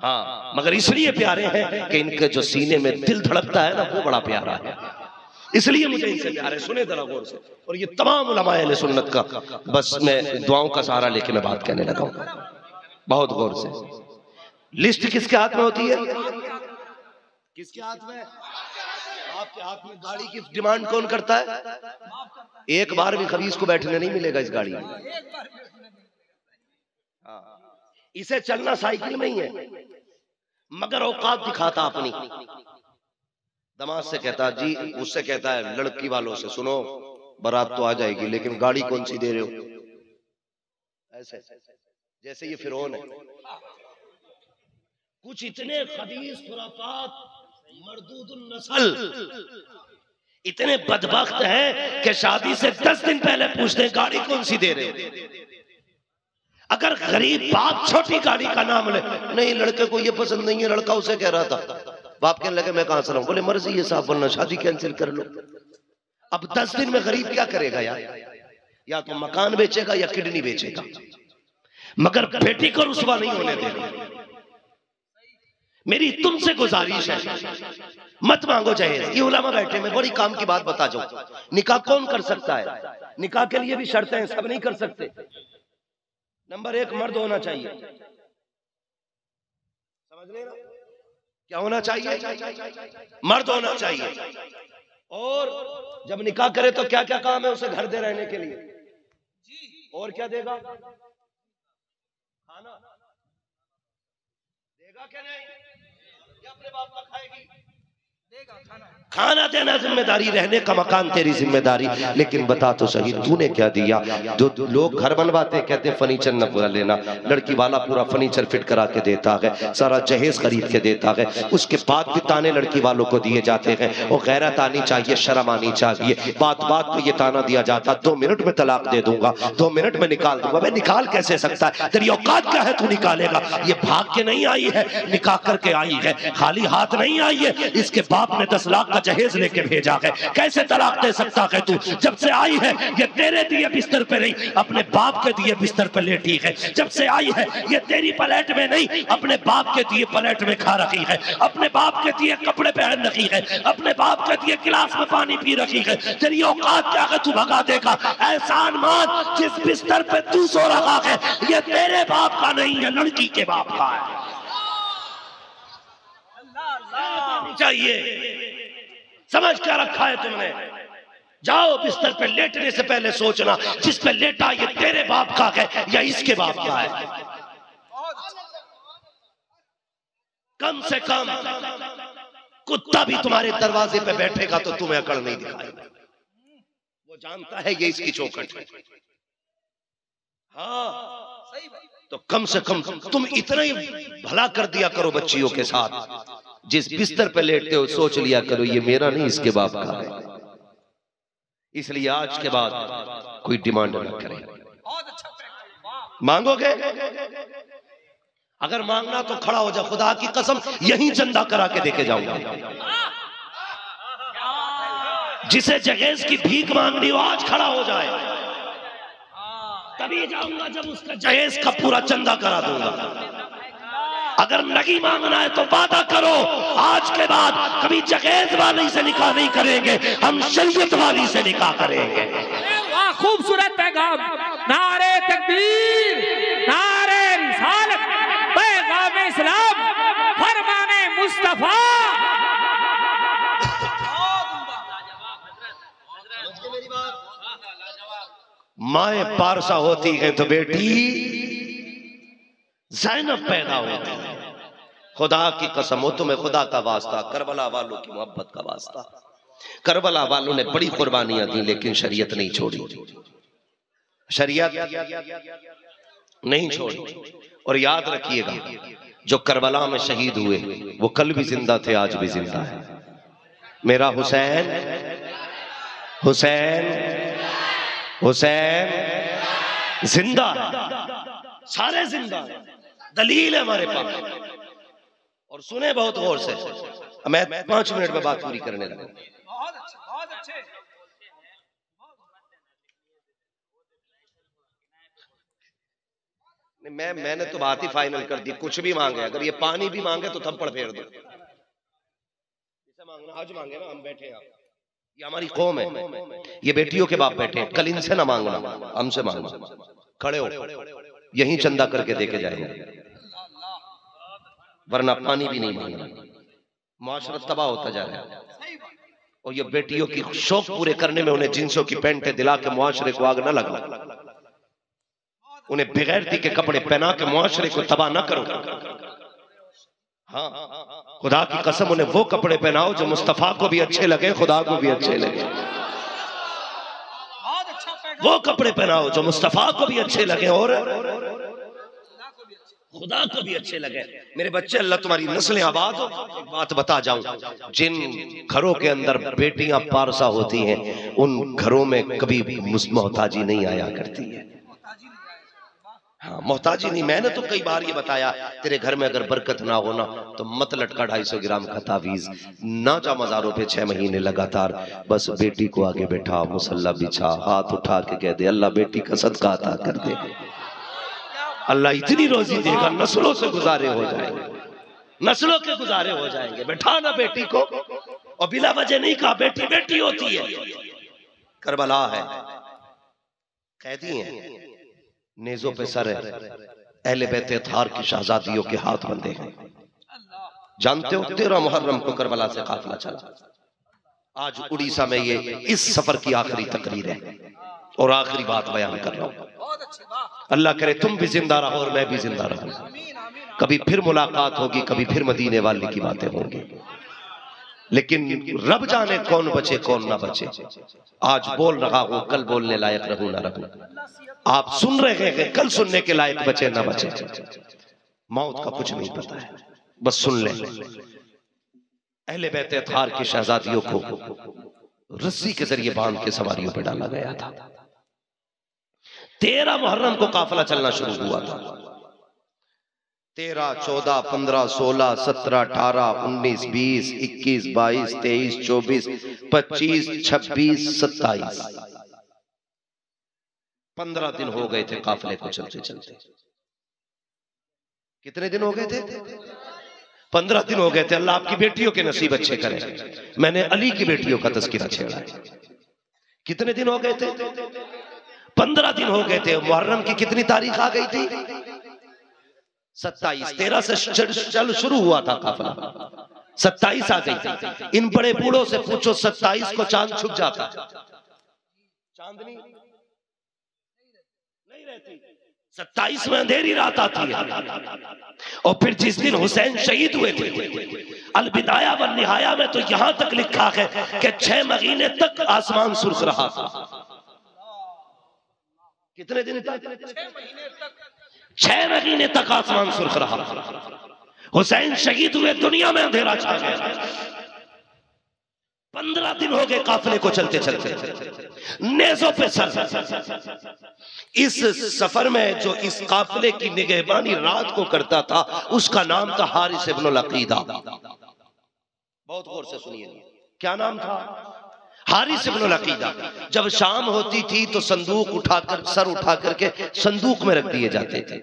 हाँ, मगर इसलिए प्यारे हैं कि इनके जो सीने में दिल धड़कता है ना, वो बड़ा प्यारा है, इसलिए मुझे इनसे प्यार है। सुने जरा गौर से, और ये तमाम उलमाए अहले सुन्नत का, बस मैं दुआओं का सहारा लेके मैं बात कहने लगा हूं, बहुत गौर से। लिस्ट किसके हाथ में होती है? किसके हाथ में? आपके हाथ में। गाड़ी की डिमांड कौन करता है? एक बार भी खबीस को बैठने नहीं मिलेगा इस गाड़ी में। इसे चलना साइकिल में ही है, मगर औकात दिखाता अपनी। दमाद से कहता जी, उससे कहता है लड़की वालों से, सुनो बारात तो आ जाएगी लेकिन गाड़ी कौन सी दे रहे हो? ऐसे जैसे ये फिरौन है। कुछ इतने खबीस खुराफात मरदूदुन नस्ल इतने बदबख्त हैं कि शादी से 10 दिन पहले पूछते हैं गाड़ी कौन सी दे रहे हो। अगर गरीब बाप छोटी गाड़ी का नाम ले, नहीं लड़के को ये पसंद नहीं है, लड़का उसे कह रहा था, बाप कहने लगे मैं कहां से लाऊं? बोले मर्जी है साहब, वरना शादी कैंसिल कर लो। अब 10 दिन में गरीब क्या करेगा यार? या तो मकान बेचेगा या किडनी बेचेगा, मगर बेटी को रुसवा नहीं होने देगा। मेरी तुमसे गुजारिश है, मत मांगो जहेज। ये उलमा बैठे, मैं बड़ी काम की बात बता जाऊं। निकाह कौन कर सकता है? निकाह के लिए भी शर्तें हैं, सब नहीं कर सकते। नंबर 1 मर्द होना चाहिए, समझ रहे ना? क्या होना चाहिए? मर्द होना चाहिए। और जब निकाह करे तो क्या क्या काम है उसे घर दे रहने के लिए? और क्या देगा? खाना देगा क्या? नहीं, या अपने बाप का खाएगी? खाना देना जिम्मेदारी, रहने का मकान तेरी जिम्मेदारी। लेकिन बता तो सही, तूने क्या दिया? जो लोग घर बनवाते कहते हैं फर्नीचर न पूरा लेना, लड़की वाला पूरा फर्नीचर फिट करा के देता है, सारा जहेज खरीद के देता है, उसके बाद भी ताने लड़की वालों को दिए जाते हैं। वो गैरत आनी चाहिए, शर्म आनी चाहिए। बात बात पे ये ताना दिया जाता, 2 मिनट में तलाक दे दूंगा, 2 मिनट में निकाल दूंगा। मैं निकाल कैसे सकता है? तेरी औकात क्या है, तू निकालेगा? ये भाग के नहीं आई है, निकाह करके आई है, खाली हाथ नहीं आई है। इसके बाप ने 10 लाख का जहेज लेके भेजा है, कैसे तलाक दे सकता है तू? जब से आई है ये तेरे दिए बिस्तर पे नहीं, अपने बाप के दिए बिस्तर पे लेटी है। जब से आई है ये तेरी प्लेट में नहीं, अपने बाप के दिए प्लेट में खा रखी है, अपने बाप के दिए कपड़े पहन रखी है, अपने बाप के दिए गिलास में पानी पी रखी है। तेरी औकात क्या है, तू भगा देगा? एहसान मान, जिस बिस्तर पे तू सो रहा है ये तेरे बाप का नहीं है, लड़की के बाप का है। चाहिए समझ क्या रखा है तुमने? जाओ बिस्तर पे लेटने से पहले सोचना, जिस पे लेटा ये तेरे बाप का है या इसके बाप का है। कम से कम कुत्ता भी तुम्हारे दरवाजे पे बैठेगा तो तुम्हें अकड़ नहीं दिखाएगा, वो जानता है ये इसकी चौखट है। हाँ, तो कम से कम तुम इतना ही भला कर दिया करो बच्चियों के साथ, जिस बिस्तर पे लेटते हो सोच लिया करो ये मेरा नहीं इसके बाप का है। इसलिए आज के बाद कोई डिमांड न करे। मांगोगे? अगर मांगना तो खड़ा हो जा, खुदा की कसम यहीं चंदा करा के देके जाऊंगा। जिसे जहेज की भीख मांगनी हो आज खड़ा हो जाए, तभी जाऊंगा जब उसका जहेज का पूरा चंदा करा दूंगा। अगर नहीं मांगना है तो वादा करो आज के बाद कभी जहेज वाली से निकाह नहीं करेंगे, हम शरीयत वाली से निकाह करेंगे। वाह, खूबसूरत पैगाम। नारे तकबीर, नारे रिसालत, पैगाम इस्लाम, फरमाने मुस्तफा। माए पारसा होती है तो बेटी ज़ैनब पैदा होती है। खुदा की कसम हो, तुम्हें खुदा का वास्ता, करबला वालों की मोहब्बत का वास्ता, करबला वालों ने बड़ी कुर्बानियां दी लेकिन शरीयत नहीं छोड़ी, शरीयत नहीं छोड़ी। और याद रखिएगा, जो करबला में शहीद हुए वो कल भी जिंदा थे, आज भी जिंदा है। मेरा हुसैन हुसैन हुसैन जिंदा है, सारे जिंदा है, दलील है हमारे पास। और सुने बहुत गौर से, मैं 5 मिनट में बात पूरी करने लगा। बहुत अच्छे, बहुत अच्छे। मैंने तो बात ही फाइनल कर दी। कुछ भी मांगे, अगर ये पानी भी मांगे तो थप्पड़ फेर दो। इसे मांगना आज मांगे ना, हम बैठे हैं, ये हमारी कौम है, ये बेटियों के बाप बैठे हैं, कल इनसे ना मांगना, हमसे मांगना। खड़े हो, यहीं चंदा करके देके जाएंगे, वरना पानी भी नहीं मांगना। मुआशरा तबाह होता जा रहा है। और ये बेटियों की शौक पूरे करने में उन्हें जिन्सों की पैंटें दिला के मुआशरे को आग न लगा, उन्हें बेगैरती के कपड़े पहना के मुआशरे को तबाह न करो। हाँ, खुदा की कसम उन्हें वो कपड़े पहनाओ जो मुस्तफा को भी अच्छे लगे, खुदा को भी अच्छे लगे। वो कपड़े पहनाओ जो मुस्तफा को भी अच्छे लगे और खुदा को भी अच्छे लगे। मेरे बच्चे, अल्लाह तुम्हारी नस्लें आबाद हो। एक बात बता जाऊं, जिन घरों के अंदर बेटियां पारसा होती हैं, उन घरों में कभी मोहताजी नहीं आया करती है। हाँ, मोहताजी नहीं। मैंने तो कई बार ये बताया, तेरे घर में अगर बरकत ना हो ना तो मत लटका 250 ग्राम का तावीज, ना जा मज़ारों पे 6 महीने लगातार। बस बेटी को आगे बैठा, मुसल्ला बिछा, हाथ उठा के कह दे अल्लाह बेटी का सदका अता कर दे, अल्लाह इतनी रोजी देगा नस्लों से गुजारे हो जाएंगे, नस्लों के गुजारे हो जाएंगे। बैठा ना बेटी को, और बिला वजह नहीं कहा बेटी बेटी होती है। करबला है, कैदी हैं, नेज़ों पे सर है, अहले बैत अत्हार की शहजादियों के हाथ बंधे हैं। जानते हो 13 मुहर्रम को करबला से काफिला चला। आज उड़ीसा में ये इस सफर की आखिरी तकरीर है और आखिरी बात बयान कर रहा हूं। अल्लाह करे तुम भी जिंदा रहो और मैं भी जिंदा रहूं। कभी फिर मुलाकात होगी, कभी फिर मदीने वाले की बातें होंगी, लेकिन रब जाने कौन बचे कौन ना बचे। आज बोल रहा हूं, कल बोलने लायक रहूं ना रहूं। आप सुन रहे हैं, कल सुनने के लायक बचे ना बचे। मौत का कुछ नहीं पता है, बस सुन ले। अहले बैत अत्हार की शहजादियों को रस्सी के जरिए बांध के सवारियों पर डाला गया था। 13 मुहर्रम को काफिला चलना शुरू हुआ था। 13, 14, 15, 16, 17, 18, 19, 20, 21, 22, 23, 24, 25, 26, 27, 15 दिन हो गए थे काफिले को चलते चलते। कितने दिन हो गए थे? 15 दिन हो गए थे। अल्लाह आपकी बेटियों के नसीब अच्छे करे। मैंने अली की बेटियों का तज़किरा छेड़ा है। कितने दिन हो गए थे? 15 दिन हो गए थे। मुहर्रम की कितनी तारीख आ गई थी? 27। 13 से चल शुरू हुआ था काफिला, 27 आ गई थी। इन बड़े बूढ़ों से पूछो 27 को चांद छुप जाता, चांदनी नहीं रहती। 27 में अंधेरी रात आती है। और फिर जिस दिन हुसैन शहीद हुए थे, अल बिदाया व निहाया में तो यहां तक लिखा है कि 6 महीने तक आसमान सुर्ख रहा था। कितने दिन तक? 6 महीने तक आसमान सुर्ख रहा। हुसैन शहीद हुए, दुनिया में अंधेरा छा गया। 15 दिन हो गए काफिले को चलते चलते, नेज़ों पे सर। इस सफर में जो इस काफिले की निगहबानी रात को करता था, उसका नाम था हारिस इब्न अल-अकीदा। बहुत गौर से सुनिए, क्या नाम था? हारिस इब्न अल-अकीदा। जब शाम होती थी तो संदूक उठाकर, सर उठा करके संदूक में रख दिए जाते थे,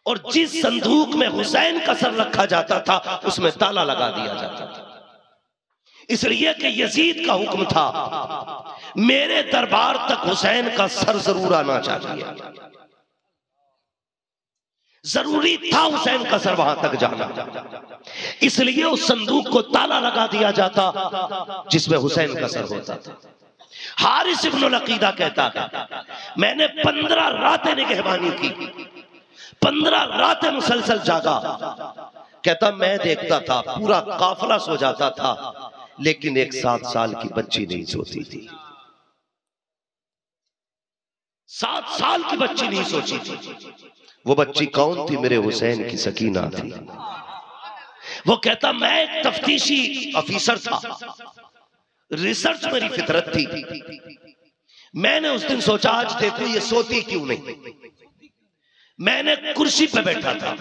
और जिस संदूक में हुसैन का सर रखा जाता था उसमें ताला लगा दिया जाता था, इसलिए कि यजीद का हुक्म था मेरे दरबार तक हुसैन का सर जरूर आना चाहिए। जरूरी था हुसैन का सर वहां तक जाना, इसलिए उस संदूक को ताला लगा दिया जाता जिसमें हुसैन का सर होता था। हारिस इब्न अल-अकीदा कहता है मैंने 15 रातें निगहबानी की, 15 रातें मुसलसल जागा। कहता मैं देखता था पूरा काफिला सो जाता था, लेकिन एक 7 साल की बच्ची नहीं सोती थी। 7 साल की बच्ची नहीं सोची थी। वो बच्ची कौन थी? मेरे हुसैन की सकीना थी। वो कहता मैं एक तफ्तीशी ऑफिसर था, रिसर्च मेरी फितरत थी। मैंने उस दिन सोचा आज देखो ये सोती क्यों नहीं। मैंने कुर्सी पे बैठा था,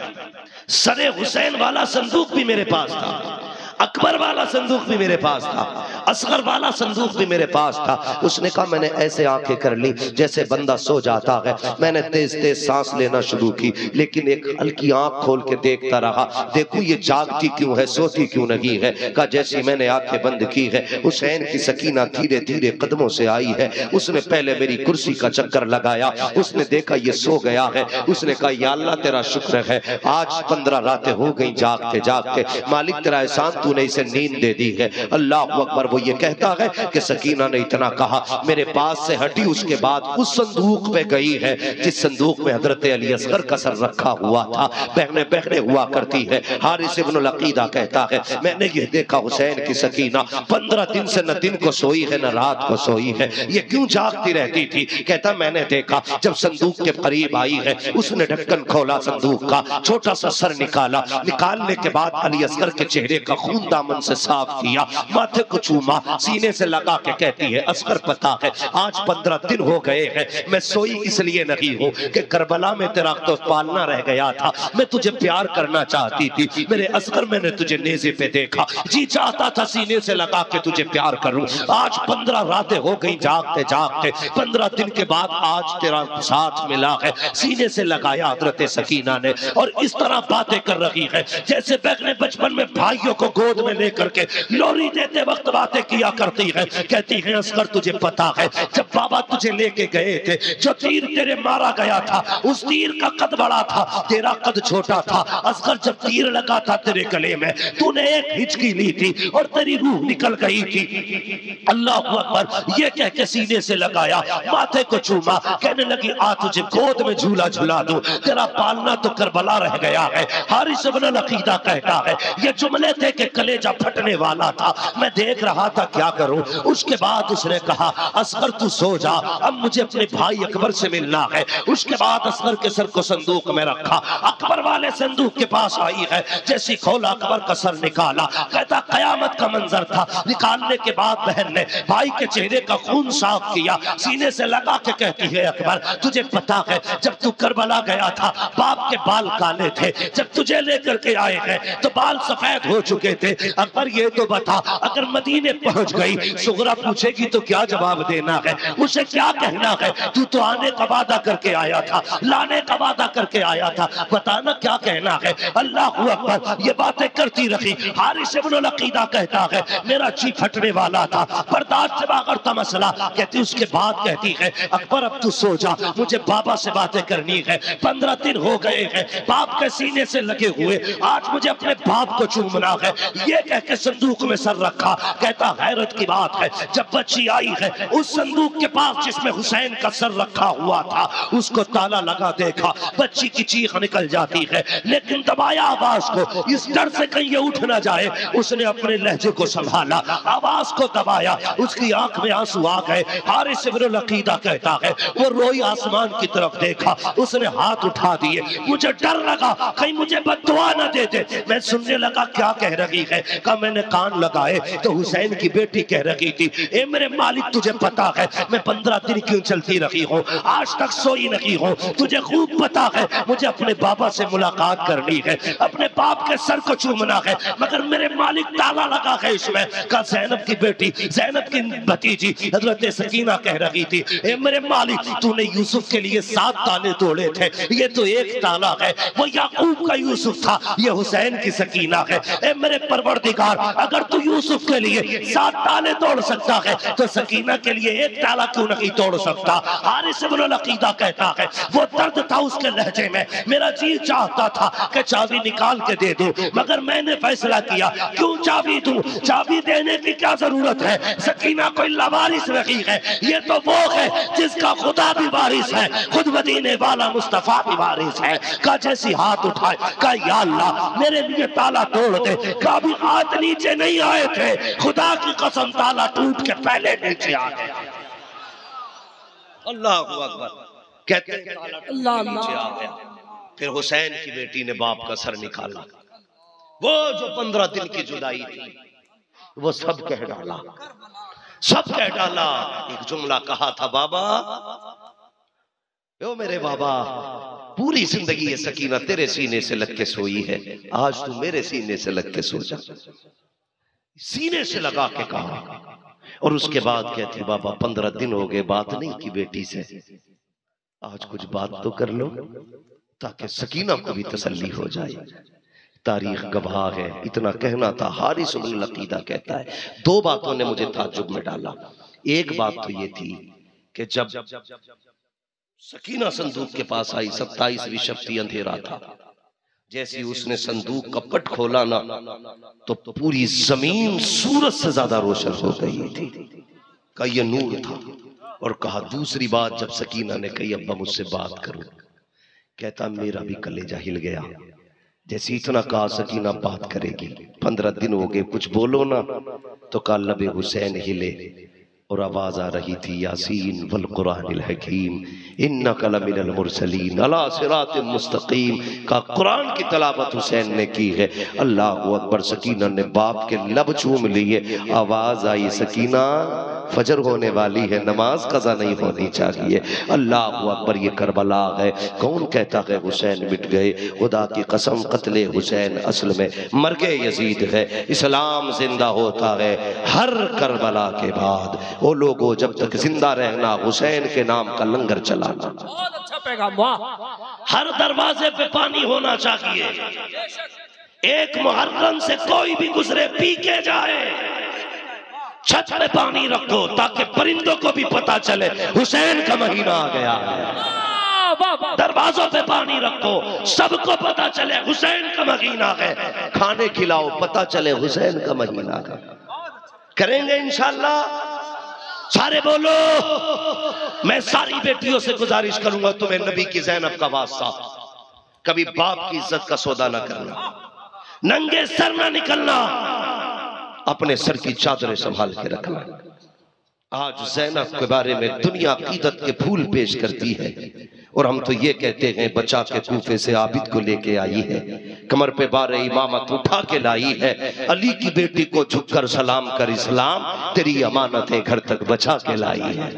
सरे हुसैन वाला संदूक भी मेरे पास था, अकबर वाला संदूक भी मेरे पास था, असगर वाला संदूक भी मेरे पास था। उसने कहा मैंने ऐसे आंखें कर ली जैसे बंदा सो जाता है। मैंने तेज तेज सांस लेना शुरू की, लेकिन एक हल्की आंख खोल के देखता रहा, देखूं ये जागती क्यों है, सोती क्यों नहीं है। कहा जैसी मैंने आंखें बंद की है, हुसैन की सकीना धीरे धीरे कदमों से आई है। उसने पहले मेरी कुर्सी का चक्कर लगाया, उसने देखा ये सो गया है। उसने कहा या अल्लाह तेरा शुक्र है, आज 15 रातें हो गई जागते जागते, मालिक तेरा एहसान, तूने इसे नींद दे दी है। अल्लाह अकबर। वो ये कहता है कि सकीना ने इतना कहा, मेरे पास से हटी, उसके बाद उस संदूक पे गई है जिस संदूक में हजरत अली असगर का सर रखा हुआ था, बहने बहने हुआ करती है। हारिस इब्न अकीदा कहता है मैंने ये देखा हुसैन की सकीना 15 दिन से न दिन को सोई है न रात को सोई है, ये क्यों जागती रहती थी। कहता मैंने देखा जब संदूक के करीब आई है, उसने ढक्कन खोला संदूक का, छोटा सा सर निकाला, निकालने के बाद अली असगर के चेहरे का खून दामन से साफ किया, माथे को चूमा, सीने से लगा के कहती है असगर पता है आज 15 दिन हो गए हैं, मैं सोई इसलिए नहीं हूँ कि करबला में तेरा तो पालना रह गया था, मैं तुझे प्यार करना चाहती थी। मेरे असगर मैंने तुझे नेज़े पे देखा, जी चाहता था सीने से लगा के तुझे प्यार करूं। आज 15 रातें हो गई जागते जागते, 15 दिन के बाद आज तेरा साथ मिला है। सीने से लगाया हजरत सकीना ने, और इस तरह बातें कर रही है जैसे बहनें बचपन में भाइयों को गोद में लेकर के लोरी देते वक्त बातें किया करती है। कहती है असगर तुझे पता है जब बाबा तुझे लेके गए थे, जो तीर तेरे मारा गया था उस तीर का कद बड़ा था, तेरा कद छोटा था। असगर जब तीर लगा था तेरे गले में, तूने एक हिचकी ली थी और तेरी रूह निकल गई थी। अल्लाह अकबर। ये कह के सीने से लगाया, माथे को चूमा, कहने लगी आ तुझे गोद में झूला झूला दूं, तेरा पालना तो करबला रह गया है। हारिस इब्न अकीदा कहता है ये जुमले थे कि कलेजा फटने वाला था, मैं देख रहा था क्या करूं। उसके बाद उसने कहा असगर तू सो जा, अब मुझे अपने भाई अकबर से मिलना है। उसके बाद असगर के सर को संदूक में रखा, अकबर वाले संदूक के पास आई है, जैसी खोला अकबर का सर निकाला, कहता कयामत का मंजर था। निकालने के बाद बहन ने भाई के चेहरे का खून साफ किया, सीने से लगा के कहती है अकबर तुझे पता है जब तू करबला गया था बाप के बाल काले थे, जब तुझे लेकर के आए हैं तो बाल सफेद हो चुके थे। अकबर ये तो बता अगर मदीने पहुंच गई सुगरा पूछेगी तो क्या जवाब देना है, उसे क्या कहना है। तू तो आने का वादा करके आया था, लाने का वादा करके आया था, बताना क्या कहना है। अल्लाह अकबर। ये बातें करती रही। हारिस इब्न अकीदा कहता है मेरा जी फटने वाला था, बर्दाश्त से बाहर था मसला। कहती उसके बाद कहती है अकबर अब तू सो जा, मुझे बाबा से बातें करनी है। 15 दिन हो गए हैं बाप के सीने से लगे हुए, आज मुझे अपने बाप को चूमना है। ये कह के संदूक में सर रखा। कहता हैरत की बात है जब बच्ची आई है उस संदूक के पास जिसमें हुसैन का सर रखा हुआ था उसको ताला लगा देखा, बच्ची की चीख निकल जाती है, लेकिन दबाया आवाज को, इस डर से कहीं ये उठ ना जाए। उसने अपने लहजे को संभाला, आवाज को दबाया, उसकी आंख में आंसू आ गए। हारिस इब्न अकीदा कहता है वो रोई आसमान की तरफ देखा, उसने हाथ उठा दिए, मुझे डर लगा कहीं मुझे बद्दुआ न दे दे। मैं सुनने लगा क्या कह रही है, कहा मैंने कान लगाए तो हुसैन की बेटी कह रही थी ए मेरे मालिक तुझे पता है मैं 15 दिन क्यों चलती रही हूँ, आज तक सोई नहीं हूँ, तुझे खूब पता है मुझे अपने बाबा से मुलाकात करनी है, अपने बाप के सर को चूमना है, मगर मेरे मालिक ताला लगा है इसमें। कहा जैनब की बेटी, जैनब की भतीजी हजरत सकीना कह रही थी ए मेरे मालिक तूने यूसुफ के लिए 7 ताले तोड़े थे, ये तो एक ताला है, वो याकूब का यूसुफ था, ये हुसैन की सकीना है। ए मेरे परवरदिगार अगर तू यूसुफ के लिए 7 ताले तोड़ सकता है तो सकीना के लिए एक ताला क्यों नहीं तोड़ सकता। हारिस इब्न अकीदा कहता है वो दर्द था उसके लहजे में, मेरा जी चाहता था कि चाबी निकाल के दे दूं, मगर मैंने फैसला किया क्यों चाबी दूं, चाबी देने की क्या जरूरत है, सकीना कोई लवारिस नहीं है, ये तो वो है जिसका खुदा भी वारिस है, खुद मदीने वाला मुस्तफा भी वारिस है। का जैसी हाथ उठाए, का या अल्लाह मेरे लिए ताला तोड़ दे, कभी हाथ नीचे नहीं आए थे, खुदा खुदा की कसम ताला टूट के पहले नीचे आ गया। अल्लाह अकबर। कहते हैं ताला टूट अल्लाह के नीचे आ गया। फिर हुसैन की बेटी ने बाप का सर निकाला। वो जो 15 दिन की जुदाई थी वो सब कह डाला, सब कह डाला। एक जुमला कहा था, बाबा ओ मेरे बाबा, पूरी जिंदगी ये सकीना तेरे सीने से लग के सोई है, आज तू मेरे सीने से लग के सो जा। सीने से लगा के कहा। और उसके बाद कहती, बाबा 15 दिन हो गए बात नहीं की बेटी से, आज कुछ बात तो कर लो ताकि सकीना को भी तसल्ली हो जाए। तारीख गवाह है, इतना कहना था। हारिस इब्न लकीदा कहता है, 2 बातों ने मुझे ताज्जुब में डाला। एक बात तो ये थी कि जब सकीना संदूक के पास आई, 27वीं शक्ति, अंधेरा था। जैसे उसने संदूक का पट खोला ना, तो पूरी जमीन सूरज से ज्यादा रोशन हो गई थी का ये नूर था। और कहा दूसरी बात, जब सकीना ने कही अब्बा मुझसे बात करो, कहता मेरा भी कलेजा हिल गया। जैसे इतना कहा सकीना बात करेगी, 15 दिन हो गए कुछ बोलो ना, तो कहा लबे हुसैन हिले और आवाज आ रही थी, यासीन वल कुरानिल हकीम इन्नका लमिनल मुरसलीन अला सिरातिम मुस्तकीम। का कुरान की तलावत हुसैन ने की है। अल्लाह अकबर। सकीना ने बाप के लब चूम लिए। आवाज आई, सकीना फजर होने वाली है, नमाज कज़ा नहीं होनी चाहिए। अल्लाह अकबर। ये करबला है। कौन कहता है हुसैन मिट गए? खुदा की कसम, कत्ले हुसैन असल में मर्गे यजीद है। इस्लाम जिंदा होता है हर करबला के बाद। वो लोगों, जब तक जिंदा रहना, हुसैन के नाम का लंगर चलाना। बहुत अच्छा पैगाम, वाह। हर दरवाजे पे पानी होना चाहिए। एक मुहर्रम से कोई भी गुजरे पी के जाए, छत पे पानी रखो ताकि परिंदों को भी पता चले हुसैन का महीना आ गया है। दरवाजों पे पानी रखो, सबको पता चले हुसैन का महीना है। खाने खिलाओ, पता चले हुसैन का महीना है। करेंगे इंशाअल्लाह। सारे बोलो। मैं सारी बेटियों से गुजारिश करूंगा, तुम्हें नबी की ज़ैनब का वास्ता, कभी बाप की इज्जत का सौदा ना करना, नंगे सर ना निकलना, अपने सर की चादरें संभाल के रखना। आज ज़ैनब के बारे में दुनिया अकीदत के फूल पेश करती है, और हम तो ये कहते हैं बचा के कूफे से आबिद को लेके आई है, कमर पे बारे इमामत उठा के लाई है। अली की बेटी को झुककर सलाम कर इस्लाम, तेरी अमानतें घर तक बचा के लाई है।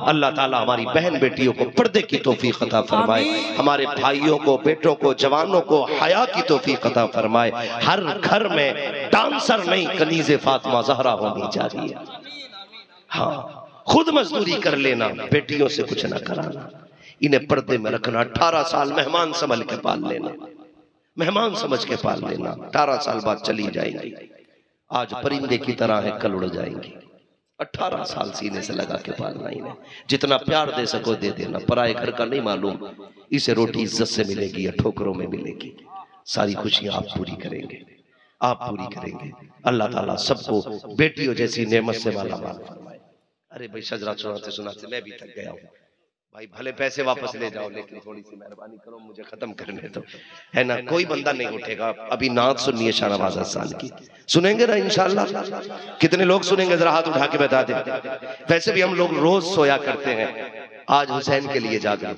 अल्लाह ताला हमारी बहन बेटियों को पर्दे की तौफीक अता फरमाए, हमारे भाइयों को, बेटों को, जवानों को हया की तौफीक अता फरमाए। हर घर में डांसर नहीं, कनीज़े फातिमा ज़हरा होनी चाहिए। हाँ, खुद मजदूरी कर लेना, बेटियों से कुछ ना कराना, इन्हें पर्दे में रखना। 18 साल मेहमान समझ के पाल लेना, मेहमान समझ के पाल लेना। 18 साल बाद चली जाएंगी। आज परिंदे की तरह है, कल उड़ जाएंगी। 18 साल सीने से लगा के पालना इन्हें। जितना प्यार दे सको दे देना। पराए घर का नहीं मालूम, इसे रोटी इज्जत से मिलेगी या ठोकरों में मिलेगी। सारी खुशियां आप पूरी करेंगे, आप पूरी करेंगे। अल्लाह ताला सबको बेटियों जैसी नेमत से माला माल फरमाए। अरे भाई शजरा सुनाते सुनाते मैं भी थक गया हूँ भाई। भले पैसे वापस ले जाओ, लेकिन थोड़ी सी मेहरबानी करो, मुझे खत्म करने दो, है ना। कोई बंदा नहीं उठेगा। अभी नात सुनिए शाहनवाज हसन की, सुनेंगे ना इंशाल्लाह? कितने लोग सुनेंगे? जरा हाथ उठा के बता दे। वैसे भी हम लोग रोज सोया करते हैं, आज हुसैन के लिए जागा,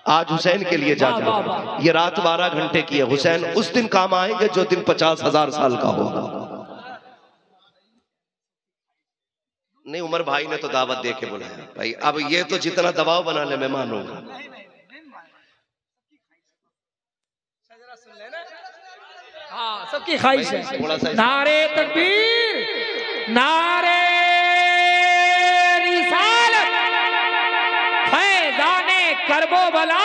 आज हुसैन के लिए जागा। ये रात 12 घंटे की है। हुसैन उस दिन काम आएंगे जो दिन 50,000 साल का होगा। नहीं, उमर भाई ने तो दावत दे के बुलाया भाई। अब ये तो जितना दबाव बना ले मैं मानूंगा। हाँ, सबकी ख्वाहिश है। थोड़ा सा नारे तकबीर, नारे रिसालत, फैज़ाने करबो बला।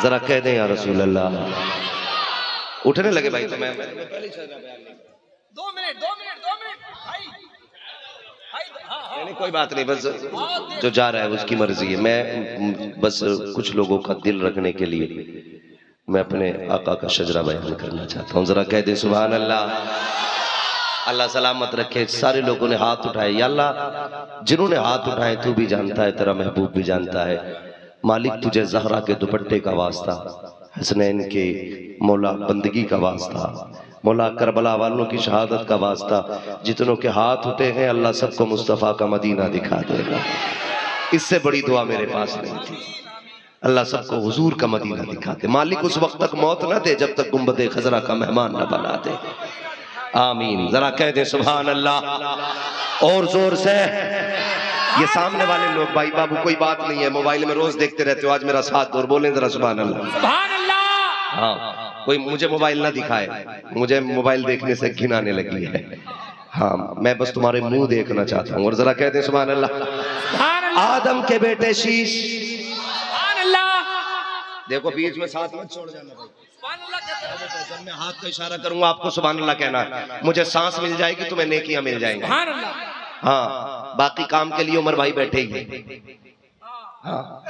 जरा कह दें या रसूल अल्लाह। उठने लगे भाई, तो मैं पहले ही 2 मिनट नहीं, कोई बात नहीं, बस जो जा रहा है उसकी मर्जी है। मैं बस कुछ लोगों का दिल रखने के लिए मैं अपने आका का शजरा बयान करना चाहता हूँ। जरा कह दे सुभान अल्लाह। अल्लाह सलामत रखे। सारे लोगों ने हाथ उठाए। या अल्लाह, जिन्होंने हाथ उठाए तू भी जानता है, तेरा महबूब भी जानता है। मालिक तुझे ज़हरा के दुपट्टे का वास्ता, हसनैन के मौला बंदगी का वास्ता, मौला करबला वालों की शहादत का वास्ता, जितनों के हाथ उठे हैं अल्लाह सबको मुस्तफ़ा का मदीना दिखा देगा। इससे बड़ी दुआ मेरे पास नहीं थी। अल्लाह सबको हुजूर का मदीना दिखा दे। मालिक उस वक्त तक मौत न दे जब तक गुंबद खजरा का मेहमान न बना दे। आमीन। जरा कह दे सुभान अल्लाह और जोर से। ये सामने वाले लोग भाई बाबू कोई बात नहीं है, मोबाइल में रोज देखते रहते हो, आज मेरा साथ दो, बोलें जरा सुभान अल्लाह। सुभान अल्लाह। हाँ, कोई मुझे मोबाइल ना दिखाए, मुझे मोबाइल देखने से घिन आने लगी है। हाँ, मैं बस तुम्हारे मुंह देखना चाहता हूँ। और जरा कहते हैं सुभान अल्लाह। आदम के बेटे शीश, देखो बीच में साथ मत छोड़ जाना भाई। जब मैं हाथ का इशारा करूंगा आपको सुभान अल्लाह कहना है। मुझे सांस मिल जाएगी तुम्हें नेकियां मिल जाएंगी। हाँ, बाकी काम के लिए उमर भाई बैठे ही। हाँ,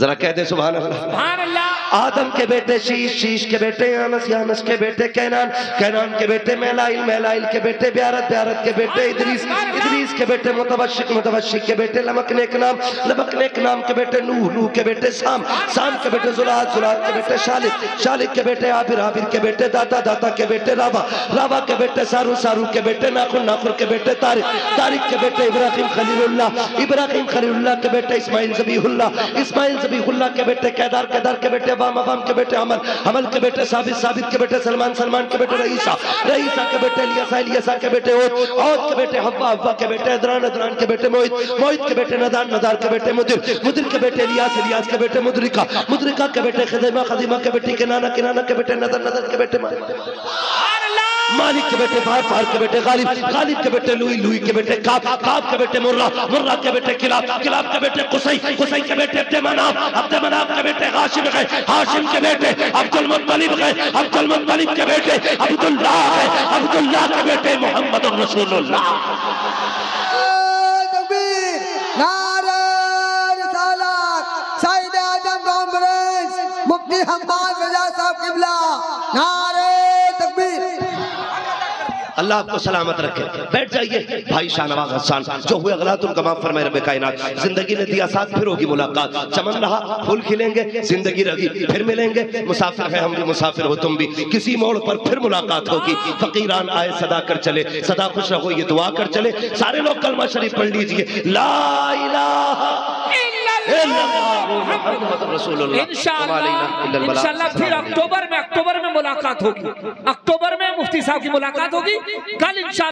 जरा कह दे सुभान अल्लाह। आदम के बेटे शीश, शीश के बेटे यानस, यानस के बेटे कैनान, कैनान के बेटे मेलाइल, मेलाइल के बेटे ब्यारत, ब्यारत के बेटे इदरीस, इदरीस के बेटे मुतवशिक, मुतवशिक के बेटे लमकनेक नाम, लमकनेक नाम के बेटे नूह, नूह के बेटे साम, साम के बेटे जुलाद, जुलाद के बेटे शालिक, शालिक के बेटे आबिर, आबिर के बेटे दाता, दाता के बेटे राबा, राबा के बेटे सारू, सारू के बेटे नाखुर, नाखुर के बेटे तारिक, तारिक के बेटे इब्राहिम खलीलुल्लाह, इब्राहिम खलीलुल्लाह के बेटे इस्माइल ज़बीहुल्लाह, इस्माइल ज़बीहुल्लाह के बेटे कैदार, कैदार के बेटे अबाम, अबाम के बेटे अमल, अमल के बेटे साबित, साबित के बेटे सलमान, सलमान के बेटे रईसा, रईसा के बेटे इलियासा, इलियासा के बेटे ओद, ओद के बेटे हव्वा, हव्वा के बेटे अदरान, अदरान के बेटे मोहित, मोहित के बेटे नदार, नदार के बेटे मुदिर, मुदिर के बेटे इलियास, इलियास के बेटे मुदरिका, मुदरिका के बेटे खदीमा, खदीमा के बेटे किनाना, किनाना के बेटे नदर, नदर के बेटे मालिक के बेटे फार, फार के बेटे गालिब, गालिब के बेटे लुई, लुई के बेटे काब, काब के बेटे मुर्रा, मुर्रा के बेटे किलाब, किलाब के बेटे कुसई, कुसई के बेटे अब्दे मनाफ, अब्दे मनाफ के बेटे हाशिम गए, हाशिम के बेटे अब्दुल मुत्तलिब गए, अब्दुल मुत्तलिब के बेटे अब्दुल्लाह गए, अब्दुल्लाह के बेटे मोहम्मद रसूलुल्लाह। तकबीर, नारे रिसालत, सईद आजम कॉन्फ्रेंस, मुफ्ती हम्माद रजा साहब किबला, नारे तकबीर। अल्लाह आपको सलामत रखे। बैठ जाइए भाई शाहनवाज हसन, जो हुए गलातुल कमाम फरमाए रब्बे कायनात। जिंदगी ने दिया साथ, फिर होगी मुलाकात। चमन रहा फूल खिलेंगे, जिंदगी रही फिर मिलेंगे। मुसाफिर है हम भी, मुसाफिर हो तुम भी, किसी मोड़ पर फिर मुलाकात होगी। फकीरान आए सदा कर चले, सदा खुश रहो ये दुआ कर चले। सारे लोग कलमा शरीफ पढ़ लीजिए, ला इलाहा इल्लल्लाह मुहम्मद रसूलुल्लाह। इंशाअल्लाह फिर अक्टूबर में मुलाकात होगी। अक्टूबर में मुफ्ती साहब की मुलाकात होगी कल इंशाअल्लाह।